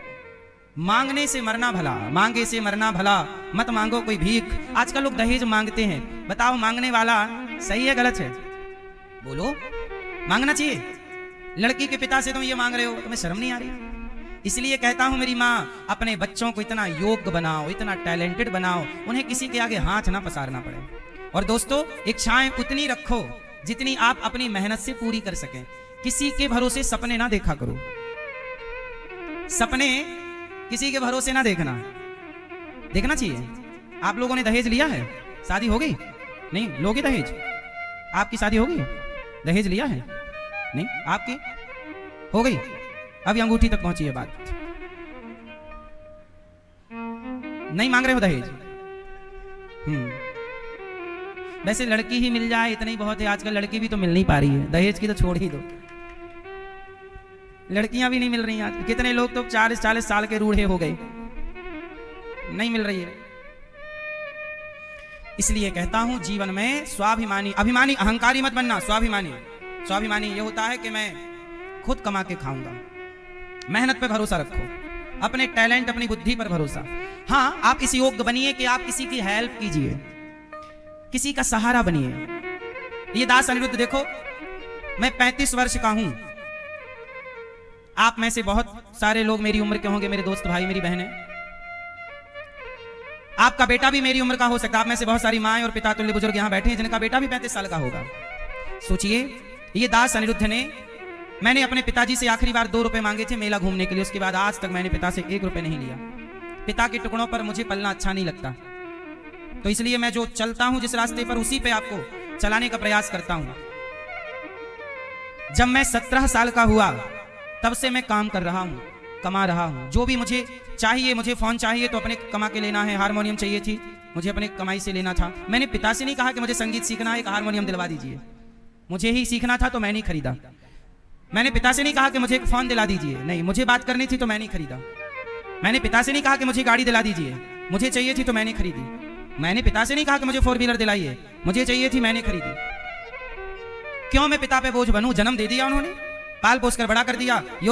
मांगने से मरना भला, मांगे से मरना भला, मत मांगो कोई भीख। आजकल लोग दहेज मांगते हैं, बताओ मांगने वाला सही है गलत है? बोलो, मांगना चाहिए? लड़की के पिता से तुम ये मांग रहे हो, तुम्हें शर्म नहीं आ रही? इसलिए कहता हूं मेरी माँ, अपने बच्चों को इतना योग्य बनाओ, इतना टैलेंटेड बनाओ, उन्हें किसी के आगे हाथ ना पसारना पड़े। और दोस्तों, इच्छाएं उतनी रखो जितनी आप अपनी मेहनत से पूरी कर सकें। किसी के भरोसे सपने ना देखा करो, सपने किसी के भरोसे ना देखना। देखना चाहिए। आप लोगों ने दहेज लिया है? शादी हो गई? नहीं लोगे दहेज? आपकी शादी हो गई? दहेज लिया है? नहीं, आपकी हो गई? अभी अंगूठी तक पहुंची है बात, नहीं मांग रहे हो दहेज? वैसे लड़की ही मिल जाए इतना ही बहुत है। आजकल लड़की भी तो मिल नहीं पा रही है, दहेज की तो छोड़ ही दो, लड़कियां भी नहीं मिल रही आज। कितने लोग तो 40-40 साल के रूढ़े हो गए, नहीं मिल रही है। इसलिए कहता हूं जीवन में स्वाभिमानी, अभिमानी, अहंकारी मत बनना, स्वाभिमानी। स्वाभिमानी ये होता है कि मैं खुद कमा के खाऊंगा। मेहनत पे भरोसा रखो, अपने टैलेंट, अपनी बुद्धि पर भरोसा। हाँ, आप इस योग्य बनिए कि आप किसी की हेल्प कीजिए, किसी का सहारा बनिए। ये दास अनिरुद्ध देखो, मैं 35 वर्ष का हूं। आप में से बहुत सारे लोग मेरी उम्र के होंगे, मेरे दोस्त भाई, मेरी बहनें। आपका बेटा भी मेरी उम्र का हो सकता है। आप में से बहुत सारी माएं और पिता तुल्य बुजुर्ग यहां बैठे हैं जिनका बेटा भी 35 साल का होगा। सोचिए, ये दास अनिरुद्ध ने, मैंने अपने पिताजी से आखिरी बार 2 रुपए मांगे थे मेला घूमने के लिए, उसके बाद आज तक मैंने पिता से 1 रुपए नहीं लिया। पिता के टुकड़ों पर मुझे पलना अच्छा नहीं लगता, तो इसलिए मैं जो चलता हूं जिस रास्ते पर, उसी पे आपको चलाने का प्रयास करता हूं। जब मैं 17 साल का हुआ तब से मैं काम कर रहा हूँ, कमा रहा हूँ। जो भी मुझे चाहिए, मुझे फ़ोन चाहिए तो अपने कमा के लेना है, हारमोनियम चाहिए थी मुझे अपने कमाई से लेना था। मैंने पिता से नहीं कहा कि मुझे संगीत सीखना है, एक हारमोनियम दिलवा दीजिए, मुझे ही सीखना था तो मैं नहीं खरीदा। मैंने पिता से नहीं कहा कि मुझे एक फ़ोन दिला दीजिए, नहीं, मुझे बात करनी थी तो मैं नहीं खरीदा। मैंने पिता से नहीं कहा कि मुझे गाड़ी दिला दीजिए, मुझे चाहिए थी तो मैंने खरीदी। मैंने पिता से नहीं कहा कि मुझे 4 व्हीलर दिलाइए, मुझे चाहिए थी मैंने खरीदी। क्यों मैं पिता पे बोझ बनूं? जन्म दे दिया उन्होंने, पाल पोस कर बड़ा कर दिया, योग